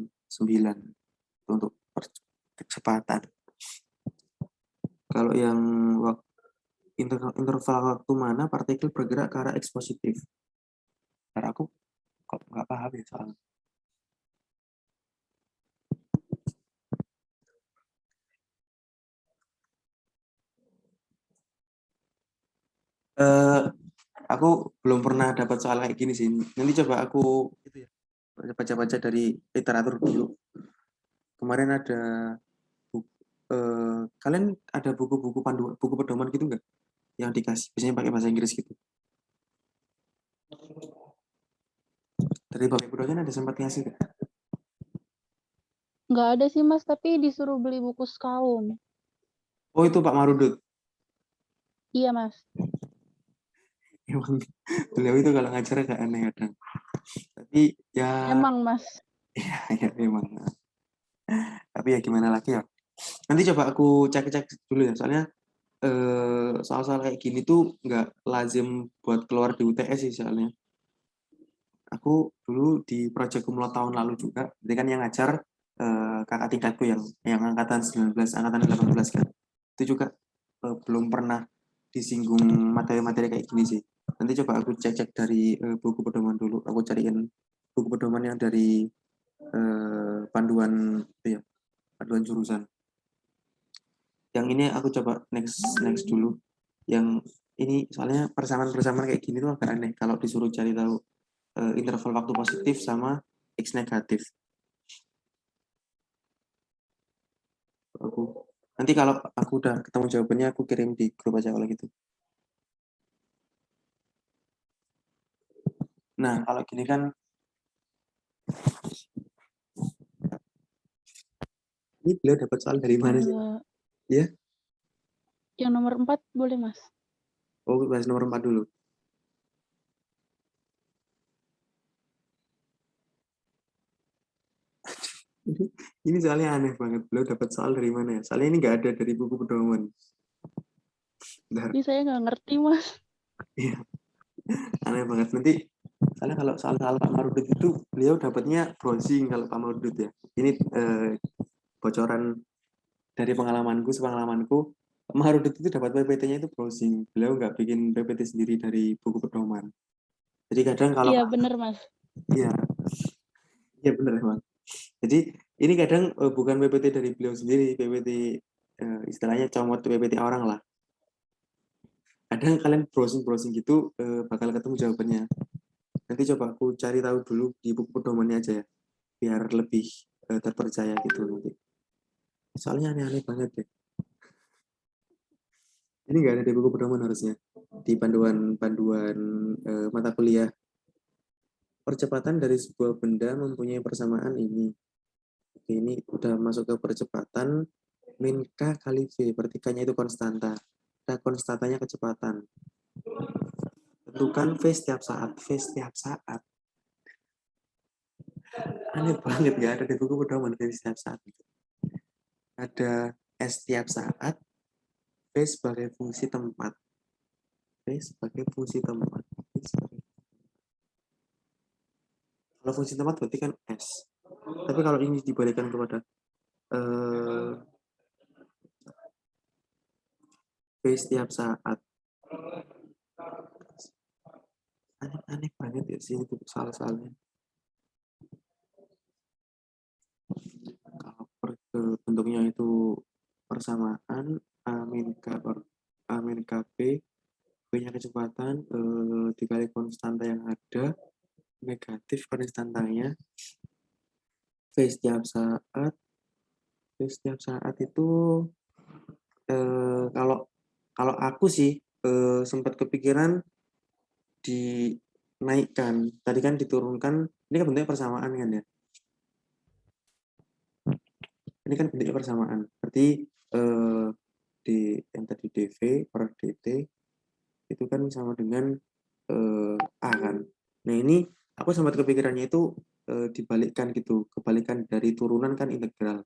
9 untuk kecepatan. Kalau yang interval waktu mana partikel bergerak ke arah X positif? Karena aku kok nggak paham ya soalnya. Aku belum pernah dapat soal kayak gini sih. Nanti coba aku itu ya baca-baca dari literatur dulu. Kemarin ada kalian ada buku-buku panduan, buku pedoman gitu nggak? Yang dikasih, biasanya pakai bahasa Inggris gitu. Dari Bapak Ibu dosen ada sempat ngasih nggak? Nggak ada sih Mas, tapi disuruh beli buku Skaun. Oh itu Pak Marudut. Iya Mas. Emang beliau itu kalau ngajar agak aneh kadang. Tapi ya, Emang Mas. ya memang. Tapi ya gimana lagi ya. Nanti coba aku cek-cek dulu ya. Soalnya soal-soal kayak gini tuh nggak lazim buat keluar di UTS sih soalnya. Aku dulu di Project Kumlot tahun lalu juga, jadi kan yang ngajar kakak tingkatku yang angkatan 19, angkatan 18 kan. Itu juga belum pernah disinggung materi-materi kayak gini sih. Nanti coba aku cek-cek dari buku pedoman dulu. Aku cariin buku pedoman yang dari panduan itu ya, panduan jurusan. Yang ini aku coba next dulu. Yang ini soalnya persamaan kayak gini tuh agak aneh kalau disuruh cari tahu interval waktu positif sama X negatif. Nanti kalau aku udah ketemu jawabannya aku kirim di grup aja kalau gitu. Nah kalau gini kan ini beliau dapat soal dari mana sih? Ya? Yang nomor 4 boleh Mas. Oh bahas nomor 4 dulu. Ini soalnya aneh banget. Beliau dapat soal dari mana ya? Soalnya ini nggak ada dari buku pedoman. Ini saya nggak ngerti Mas. Iya. Aneh banget. Nanti soalnya kalau soal-soal Pak Marudut itu beliau dapatnya browsing kalau Pak Marudut ya. Ini bocoran dari sepengalamanku Pak Marudut itu dapat PPT-nya itu browsing. Beliau nggak bikin PPT sendiri dari buku pedoman. Jadi kadang kalau Iya bener Mas. iya benar emang. Jadi ini kadang bukan PPT dari beliau sendiri, PPT istilahnya comot PPT orang lah. Kadang kalian browsing gitu bakal ketemu jawabannya. Nanti coba aku cari tahu dulu di buku pedomannya aja ya, biar lebih terpercaya gitu nanti. Soalnya aneh-aneh banget ya. Ini nggak ada di buku pedoman harusnya. Di panduan mata kuliah. Percepatan dari sebuah benda mempunyai persamaan ini. Oke, ini udah masuk ke percepatan min K kali V. Berarti K-nya itu konstanta. Nah, konstantanya kecepatan. Tentukan V setiap saat. V setiap saat. Aneh banget, nggak ada di buku pedoman V setiap saat. ada S tiap saat, V sebagai fungsi tempat. V sebagai fungsi tempat. Kalau fungsi tempat berarti kan S. Tapi kalau ini dibalikan kepada V setiap saat. Aneh banget ya sih itu salah-salahnya. Kalau bentuknya itu persamaan A min KB, B-nya kecepatan dikali konstanta yang ada, negatif konstantanya, V setiap saat itu kalau aku sih sempat kepikiran dinaikkan, tadi kan diturunkan, ini kan bentuknya persamaan kan ya, ini kan bentuknya persamaan, berarti di yang tadi dV per dt itu kan sama dengan A kan. Nah ini aku sempat kepikirannya itu dibalikkan gitu, kebalikan dari turunan kan integral,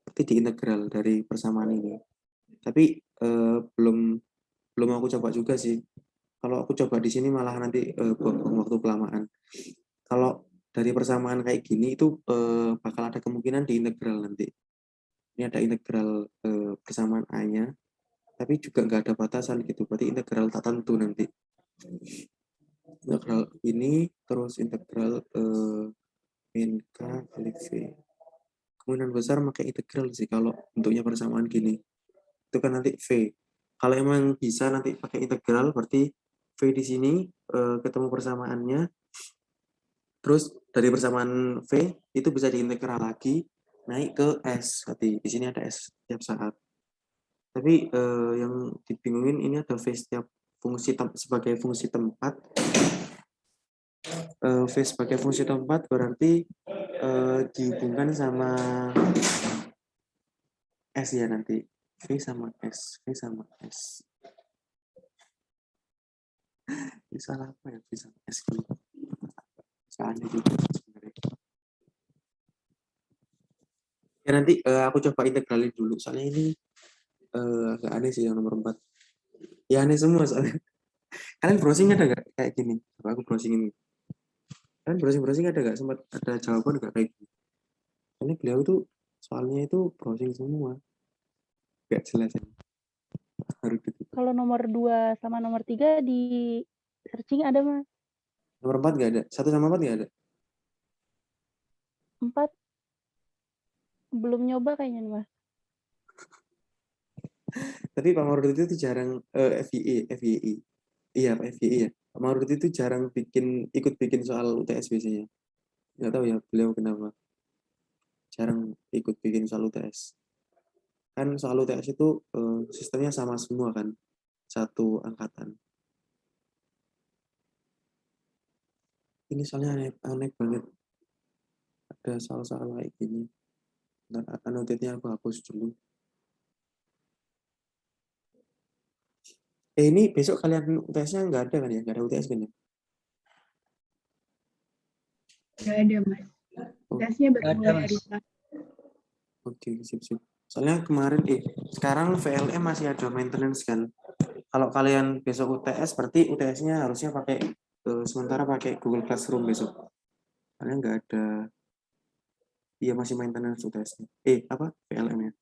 berarti diintegral dari persamaan ini. Tapi belum aku coba juga sih. Kalau aku coba di sini malah nanti buang waktu kelamaan. Kalau dari persamaan kayak gini itu bakal ada kemungkinan diintegral nanti. Ini ada integral persamaan A-nya, tapi juga nggak ada batasan gitu. Berarti integral tak tentu nanti. Integral ini terus integral min K kali V. Kemungkinan besar pakai integral sih kalau bentuknya persamaan gini. Itu kan nanti V. Kalau emang bisa nanti pakai integral, berarti V di sini ketemu persamaannya. Terus dari persamaan V itu bisa diintegral lagi naik ke S. Berarti di sini ada S setiap saat. Tapi yang dibingungin ini ada V setiap fungsi sebagai fungsi tempat. V sebagai fungsi tempat berarti dihubungkan sama S ya nanti. V sama S. V sama S. Ini salah apa ya? V sama S. Salahnya juga sebenarnya. Ya nanti aku coba integralin dulu. Soalnya ini agak aneh sih yang nomor 4. Ya aneh semua soalnya. Kalian browsing ada nggak kayak gini? Coba aku browsing ini. Kalian browsing ada nggak? Sempat ada jawaban nggak kayak gini? Soalnya beliau tuh soalnya itu browsing semua. Nggak jelas ya. Harus gitu. Kalau nomor 2 sama nomor 3 di searching ada, Mas. Nomor 4 nggak ada? 1 sama 4 nggak ada? 4 belum nyoba kayaknya, Mas. Tapi Pak Marudut itu jarang FYI. Iya, Pak FYI ya. Pak Marudut itu jarang ikut bikin soal UTS biasanya. Nggak tahu ya beliau kenapa. Jarang ikut bikin soal UTS. Kan soal UTS itu sistemnya sama semua kan. Satu angkatan. Ini soalnya aneh banget. Ada soal-soal kayak gini. Ntar annotate-nya aku hapus dulu. Ini besok kalian UTS-nya nggak ada kan ya? Nggak ada UTS kan ya? Nggak ada, Mas. Tesnya baru Nggak ada, mulai Mas. hari Selasa. Oke, sip-sip. Soalnya kemarin, sekarang VLM masih ada maintenance kan. Kalau kalian besok UTS, berarti UTS-nya harusnya pakai, sementara pakai Google Classroom besok. Kalian nggak ada, iya masih maintenance UTS-nya. Apa? VLM-nya.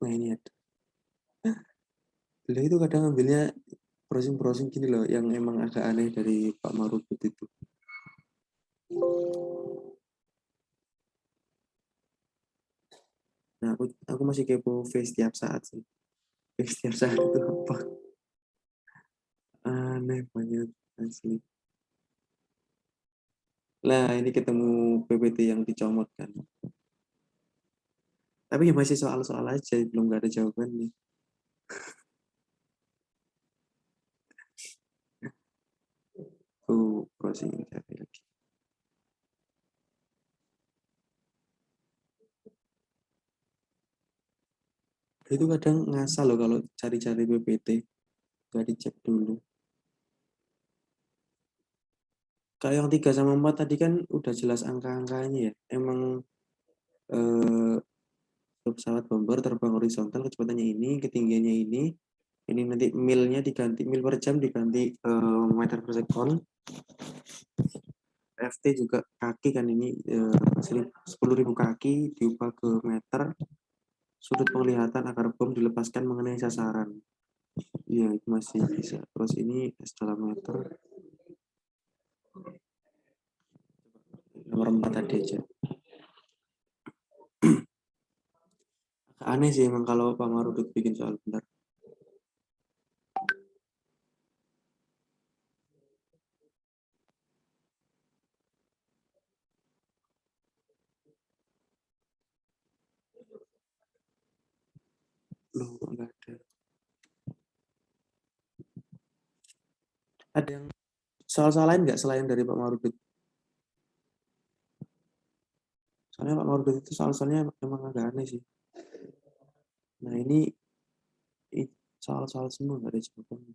Nah ini ada. Beliau itu kadang ngambilnya browsing-browsing gini loh, yang emang agak aneh dari Pak Marudut itu. Nah, aku masih kepo face tiap saat sih. Face tiap saat itu apa? Aneh banget asli. Lah, ini ketemu PPT yang dicomot kan. Tapi ya masih soal-soal aja, belum nggak ada jawabannya. Tuh, browsing lagi. Itu kadang ngasal loh kalau cari-cari PPT. Nggak dicek dulu. Kayak yang 3 sama 4 tadi kan udah jelas angka-angkanya ya. Emang eh, pesawat bomber terbang horizontal, kecepatannya ini, ketinggiannya ini nanti milnya diganti, mil per jam diganti meter per sekon, FT juga kaki kan ini 10.000 kaki diubah ke meter, sudut penglihatan agar bom dilepaskan mengenai sasaran. Iya, itu masih bisa. Terus ini S dalam meter. Nomor 4 tadi aja. Aneh sih emang kalau Pak Marudut bikin soal bentar. Loh, kok nggak ada? Ada yang soal-soal lain nggak selain dari Pak Marudut? Soalnya Pak Marudut itu soal-soalnya emang agak aneh sih. Nah ini soal-soal semua nggak ada jawabannya.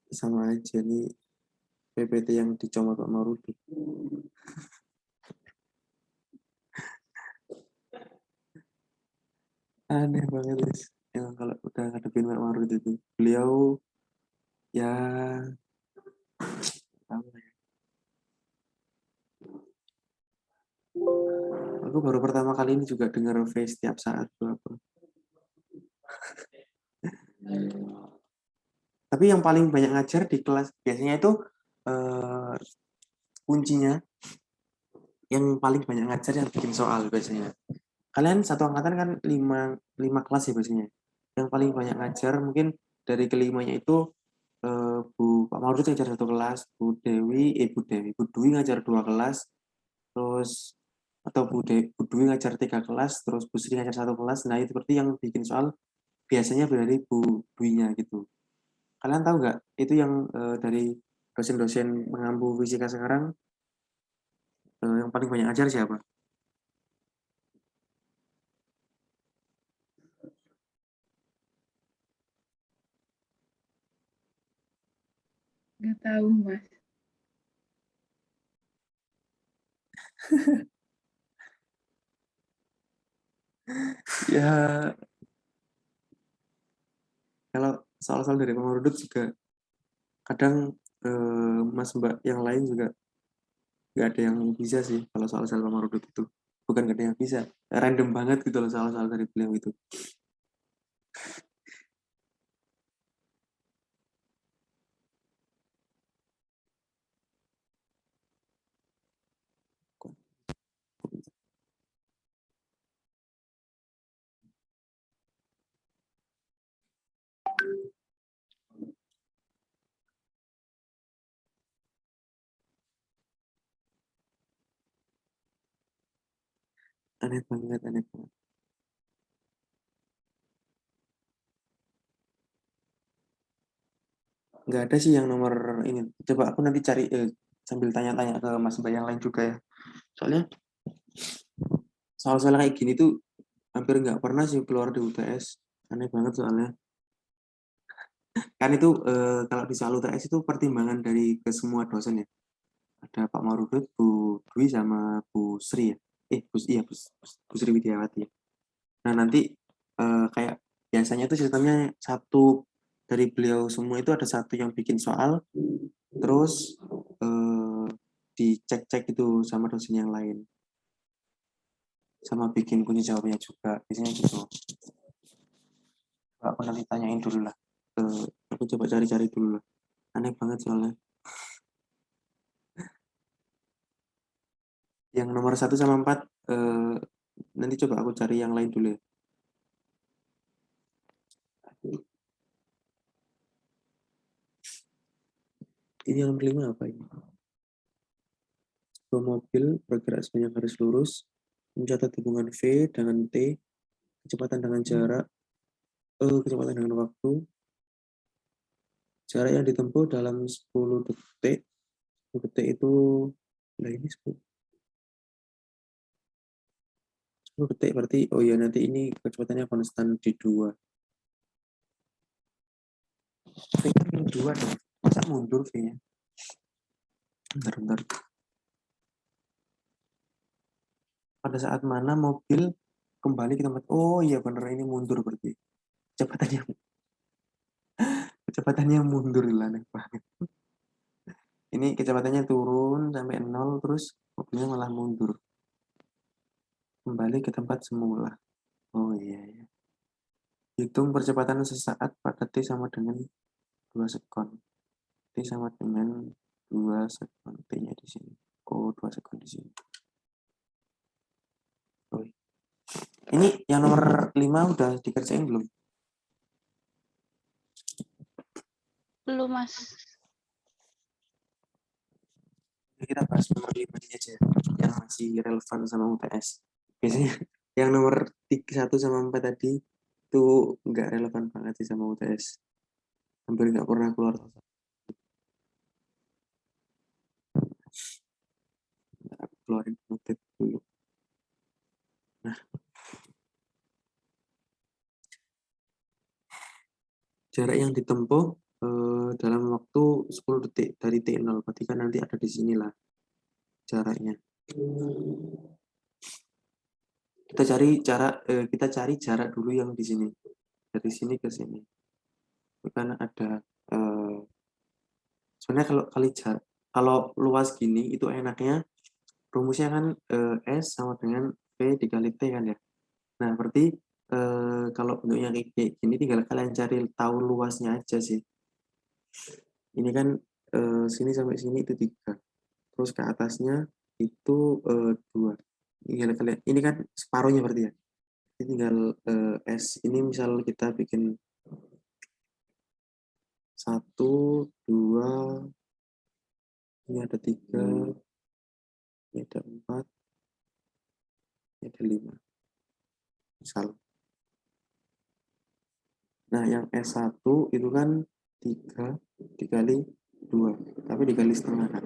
Sama aja nih PPT yang dicomot Pak Marudut. Aneh banget guys. Emang kalau udah ngadepin Pak Marudut itu. Beliau ya apa ya. Aku baru pertama kali ini juga dengar face setiap saat tuh apa. Tapi yang paling banyak ngajar di kelas biasanya itu kuncinya yang paling banyak ngajar yang bikin soal biasanya. Kalian satu angkatan kan 5 kelas ya biasanya. Yang paling banyak ngajar mungkin dari kelimanya itu Pak Maudud ngajar 1 kelas, Bu Dwi ngajar 2 kelas, terus atau Bu Dwi ngajar 3 kelas, terus Bu Sri ngajar 1 kelas. Nah itu seperti yang bikin soal biasanya dari Bu Dwi-nya gitu. Kalian tahu nggak itu yang dari dosen-dosen mengampu fisika sekarang yang paling banyak ajar siapa? Nggak tahu, Mas. Ya kalau soal-soal dari pengurus juga kadang mas mbak yang lain juga nggak ada yang bisa sih kalau soal-soal pengurus itu. Bukan nggak ada yang bisa, random banget gitu loh soal-soal dari beliau itu. Aneh banget, aneh banget. Nggak ada sih yang nomor ini. Coba aku nanti cari sambil tanya-tanya ke mas mbak yang lain juga ya. Soalnya soal-soal kayak gini tuh hampir nggak pernah sih keluar di UTS. Aneh banget soalnya. Kan itu kalau di soal UTS itu pertimbangan dari ke semua dosen ya. Ada Pak Marudut, Bu Dwi sama Bu Sri ya. Bu Sri Widiawati ya. Nah nanti kayak biasanya itu sistemnya satu dari beliau semua itu ada satu yang bikin soal, terus dicek-cek itu sama dosen yang lain, sama bikin kunci jawabnya juga biasanya gitu. Aku nanti tanyain dulu lah. Aku coba cari-cari dulu lah. Aneh banget soalnya. Yang nomor 1 sama 4 nanti coba aku cari yang lain dulu ya. Ini yang nomor 5 apa ini? Sebuah mobil bergerak sebanyak garis lurus, mencatat hubungan V dengan T, kecepatan dengan jarak, kecepatan dengan waktu, jarak yang ditempuh dalam 10 detik. 10 detik itu, nah ini 10. 10 detik berarti, oh ya nanti ini kecepatannya konstan di 2. V-nya 2 dong. Masa mundur V-nya? Bentar. Pada saat mana mobil kembali ke tempat, oh iya bener ini mundur berarti. Kecepatannya mundur lah, aneh banget. Ini kecepatannya turun sampai 0, terus mobilnya malah mundur. Kembali ke tempat semula. Oh iya. Hitung percepatan sesaat pada T sama dengan 2 sekon. T sama dengan 2 sekon. T-nya di sini. Oh, 2 sekon di sini. Oh. Ini yang nomor 5 udah dikerjain belum? Belum, Mas. Kita bahas nomor 5 ini aja yang masih relevan sama UTS. Biasanya yang nomor 1 sama 4 tadi itu nggak relevan banget sih sama UTS. Hampir nggak pernah keluar. Aku keluarin notet dulu. Nah, jarak yang ditempuh dalam waktu 10 detik dari T0, berarti kan nanti ada di sinilah jaraknya. Kita cari jarak dulu yang di sini, dari sini ke sini. Karena ada sebenarnya kalau luas gini itu enaknya rumusnya kan S sama dengan V dikali T kan ya. Nah berarti kalau bentuknya kayak gini tinggal kalian cari tahu luasnya aja sih. Ini kan sini sampai sini itu 3, terus ke atasnya itu 2. Ini kan separuhnya berarti ya. Ini tinggal S ini misal kita bikin 1, 2, ini ada 3, ini ada 4, ini ada 5 misal. Nah yang S1 itu kan 3 dikali 2, tapi dikali setengah kan,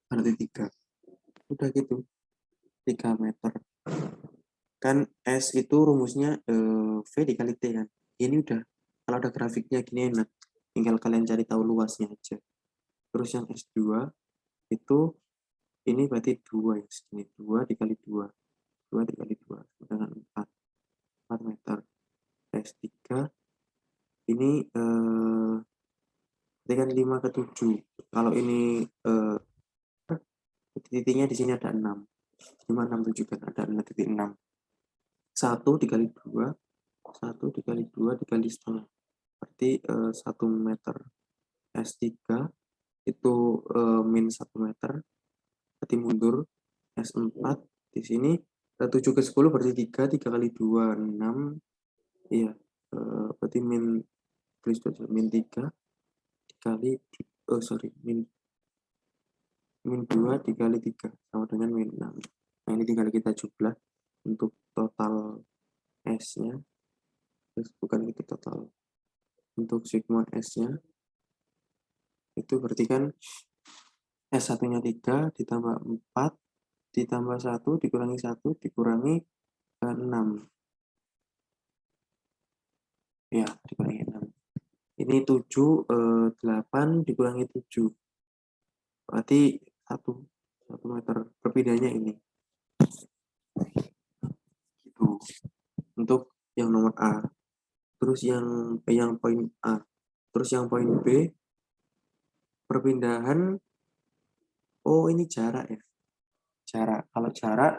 berarti 3. Udah gitu 3 meter kan. S itu rumusnya V dikali T kan. Ini udah, kalau ada grafiknya gini enak, tinggal kalian cari tahu luasnya aja. Terus yang S2 itu ini berarti 2 ya, segini 2 dikali 2 dikali 2 dengan 4 meter. S3 ini dengan 5 ke 7. Kalau ini titiknya di sini ada 6. 5, 6, 7 kan ada 6,6. 1 dikali 2, 1 dikali 2 dikali setengah. Berarti 1 meter. S3 itu min 1 meter. Berarti mundur. S4 di sini 7 ke 10 berarti 3 kali 2, 6. Iya. Berarti min 3 dikali min 2 dikali 3 sama dengan min 6. Nah ini tinggal kita jumlah untuk total S-nya. Bukan itu total. Untuk sigma S-nya itu berarti kan S1-nya 3 ditambah 4 ditambah 1 dikurangi 1 dikurangi 6. Ya, dikurangi 6. Ini 7, 8 dikurangi 7. Berarti 1 meter. Perbedaannya ini. Itu untuk yang nomor A. Terus yang poin A. Terus yang poin B, perpindahan, oh ini jarak ya. Jarak. Kalau jarak,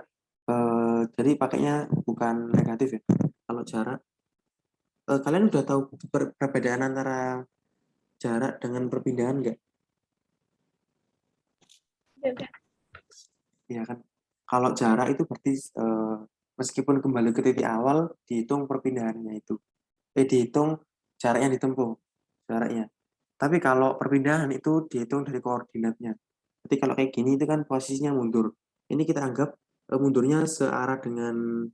jadi pakainya bukan negatif ya. Kalau jarak, kalian udah tahu perbedaan antara jarak dengan perpindahan nggak? Udah. Ya kan. Kalau jarak itu berarti meskipun kembali ke titik awal, dihitung perpindahannya itu. Dihitung jarak yang ditempuh, jaraknya. Tapi kalau perpindahan itu dihitung dari koordinatnya. Jadi kalau kayak gini itu kan posisinya mundur. Ini kita anggap mundurnya searah dengan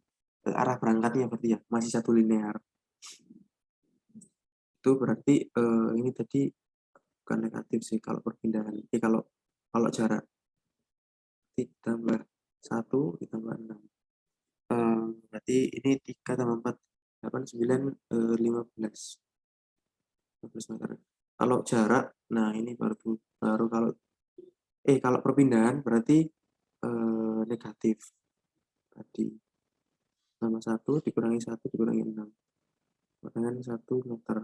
arah berangkatnya berarti ya, masih satu linear. Itu berarti ini tadi bukan negatif sih kalau perpindahan. Kalau jarak ditambah 1 ditambah 6. Berarti ini 3 tambah 4, 8, 9, 15. 15 meter. Kalau jarak, nah ini baru kalau perpindahan berarti negatif. Tadi tambah 1 dikurangi 1 dikurangi 6. Dengan 1 meter.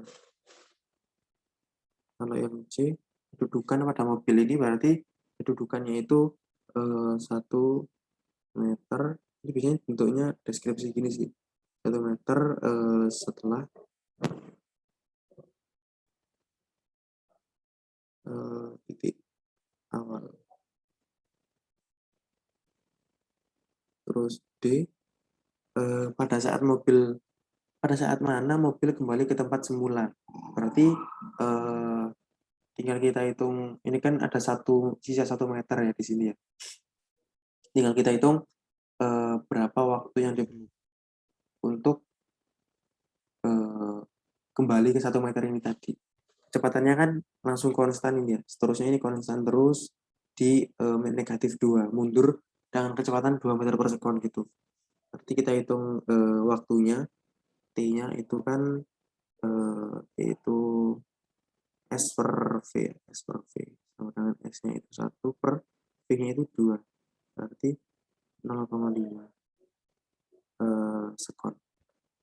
Kalau yang C, kedudukan pada mobil ini berarti kedudukannya itu 1 meter. Ini biasanya bentuknya deskripsi gini sih. 1 meter setelah titik awal. Terus D, pada saat mana mobil kembali ke tempat semula. Berarti tinggal kita hitung, ini kan ada sisa 1 meter ya di sini ya. Tinggal kita hitung berapa waktu yang diperlukan untuk kembali ke 1 meter ini tadi. Kecepatannya kan langsung konstan ini ya. Seterusnya ini konstan terus di negatif 2, mundur dengan kecepatan 2 meter per sekon gitu. Berarti kita hitung waktunya, T-nya itu kan yaitu S per V, S per V. Sama dengan S-nya itu 1 per V-nya itu 2. Berarti 0,5 sekon.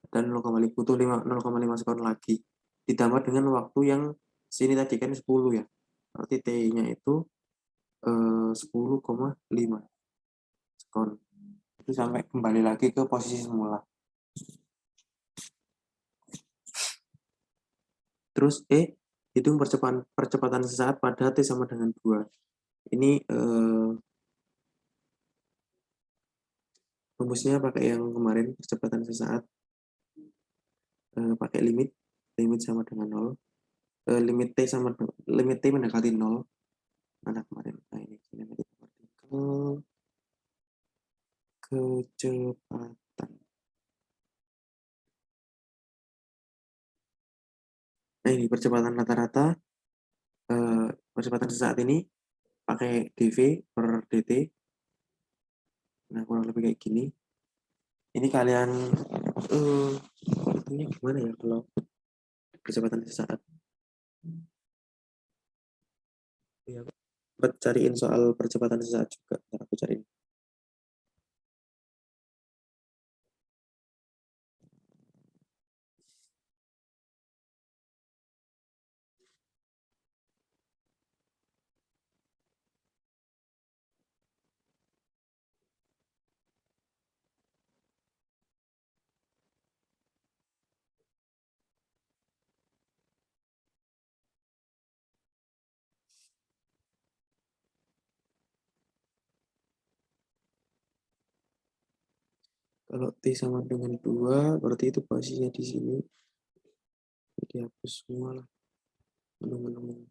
Dan 0,5 sekon lagi. Ditambah dengan waktu yang sini tadi kan 10 ya. Berarti T-nya itu 10,5 sekon. Itu sampai kembali lagi ke posisi semula. Terus hitung percepatan sesaat pada T sama dengan 2. Ini rumusnya pakai yang kemarin, percepatan sesaat. Pakai limit sama dengan 0. Limit T mendekati 0. Mana kemarin? Nah, ini partikel kecepatan. Nah, ini percepatan rata-rata, percepatan sesaat ini pakai dv per dt. Nah, kurang lebih kayak gini. Ini kalian ini gimana ya kalau percepatan sesaat? Ya, cariin soal percepatan sesaat juga. Ntar aku cariin. Kalau T sama dengan 2, berarti itu posisinya di sini. Jadi hapus semua lah. Menung-menung.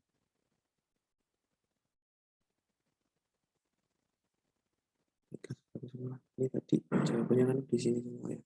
Ini tadi jawabannya kan di sini semua ya.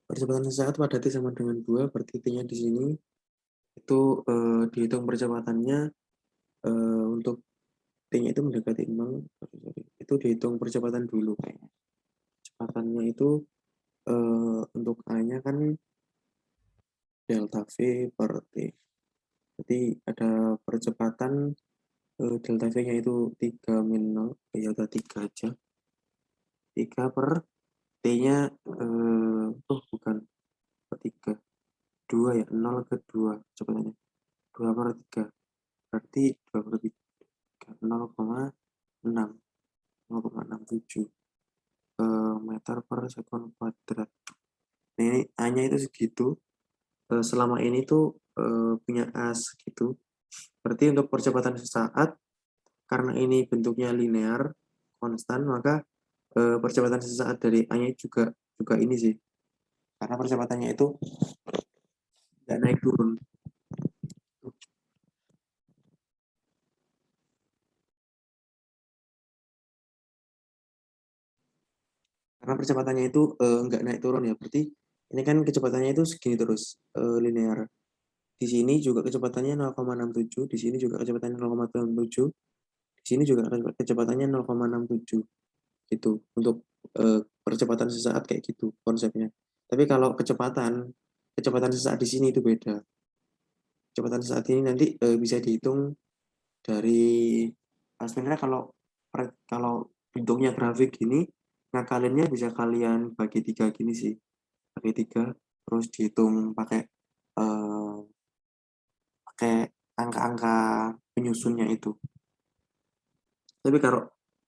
Percepatan sesaat pada T sama dengan 2, berarti T-nya di sini. Itu dihitung percepatannya untuk T-nya itu mendekati 0. Itu dihitung percepatan dulu kayaknya. Kecepatannya itu untuk A-nya kan delta V per T. Jadi ada percepatan delta V-nya itu 3 min 0. Ya udah 3 aja. 3 per T-nya bukan per 3. 2 ya, 0 ke 2 kecepatannya. 2 per 3. Berarti 2 per 3. 0,6. 0,67 meter per sekon kuadrat. Nah, ini A-nya itu segitu. Selama ini tuh punya A segitu. Berarti untuk percepatan sesaat, karena ini bentuknya linear, konstan, maka percepatan sesaat dari A-nya juga ini sih. Karena percepatannya itu nggak naik turun. Karena percepatannya itu nggak naik turun ya, berarti ini kan kecepatannya itu segini terus, linear. Di sini juga kecepatannya 0,67, di sini juga kecepatannya 0,67, di sini juga kecepatannya 0,67 gitu. Untuk percepatan sesaat kayak gitu konsepnya. Tapi kalau kecepatan sesaat di sini itu beda. Kecepatan sesaat ini nanti bisa dihitung dari sebenarnya kalau bentuknya grafik gini, ngakalinnya bisa kalian bagi 3 gini sih. Bagi 3 terus dihitung pakai pakai angka-angka penyusunnya itu. Tapi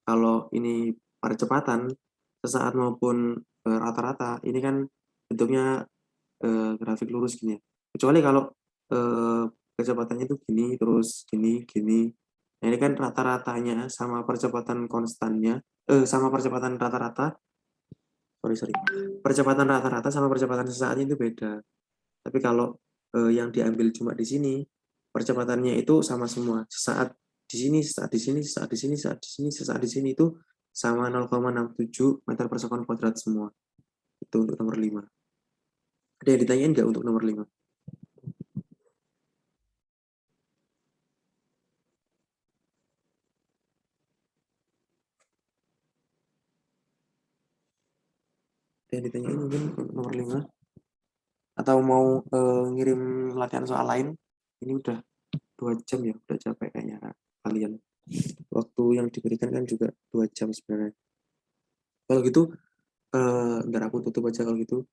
kalau ini percepatan sesaat maupun rata-rata, ini kan bentuknya grafik lurus gini ya. Kecuali kalau eh, kecepatannya itu gini, terus gini, gini. Nah, ini kan rata-ratanya sama percepatan konstannya, sama percepatan rata-rata, sorry. Percepatan rata-rata sama percepatan sesaatnya itu beda. Tapi kalau yang diambil cuma di sini, percepatannya itu sama semua. Sesaat di sini, sesaat di sini, sesaat di sini, sesaat di sini, sesaat di sini itu sama 0,67 meter per sekon kuadrat semua. Itu untuk nomor 5. Ada yang ditanyain nggak untuk nomor 5? Ada yang ditanyain mungkin untuk nomor 5? Atau mau ngirim latihan soal lain? Ini udah 2 jam ya, udah capek kayaknya kalian. Waktu yang diberikan kan juga 2 jam sebenarnya. Kalau gitu, ntar aku tutup aja kalau gitu.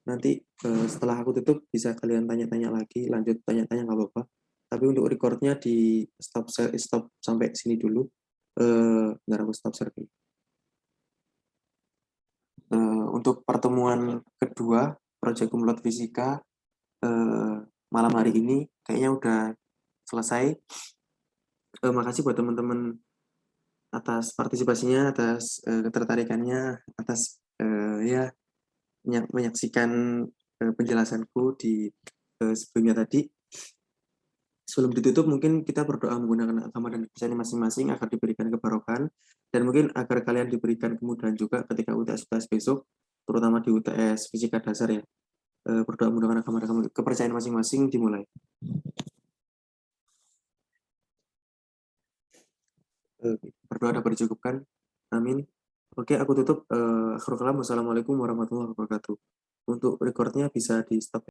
Nanti setelah aku tutup bisa kalian tanya-tanya lagi, lanjut tanya-tanya nggak apa-apa. Tapi untuk recordnya di stop sampai sini dulu. Ntar aku stop share dulu. Untuk pertemuan kedua proyek kumulot fisika malam hari ini kayaknya udah selesai. Makasih buat teman-teman atas partisipasinya, atas ketertarikannya, atas ya menyaksikan penjelasanku di sebelumnya tadi. Sebelum ditutup mungkin kita berdoa menggunakan agama dan kepercayaan masing-masing agar diberikan kebarokan dan mungkin agar kalian diberikan kemudahan juga ketika UTS besok, terutama di UTS fisika dasar ya. Berdoa menggunakan agama dan kepercayaan masing-masing dimulai. Berdoa dapat dicukupkan. Amin. Oke, aku tutup. Akhirul kalam. Wassalamualaikum warahmatullahi wabarakatuh. Untuk recordnya bisa di stop.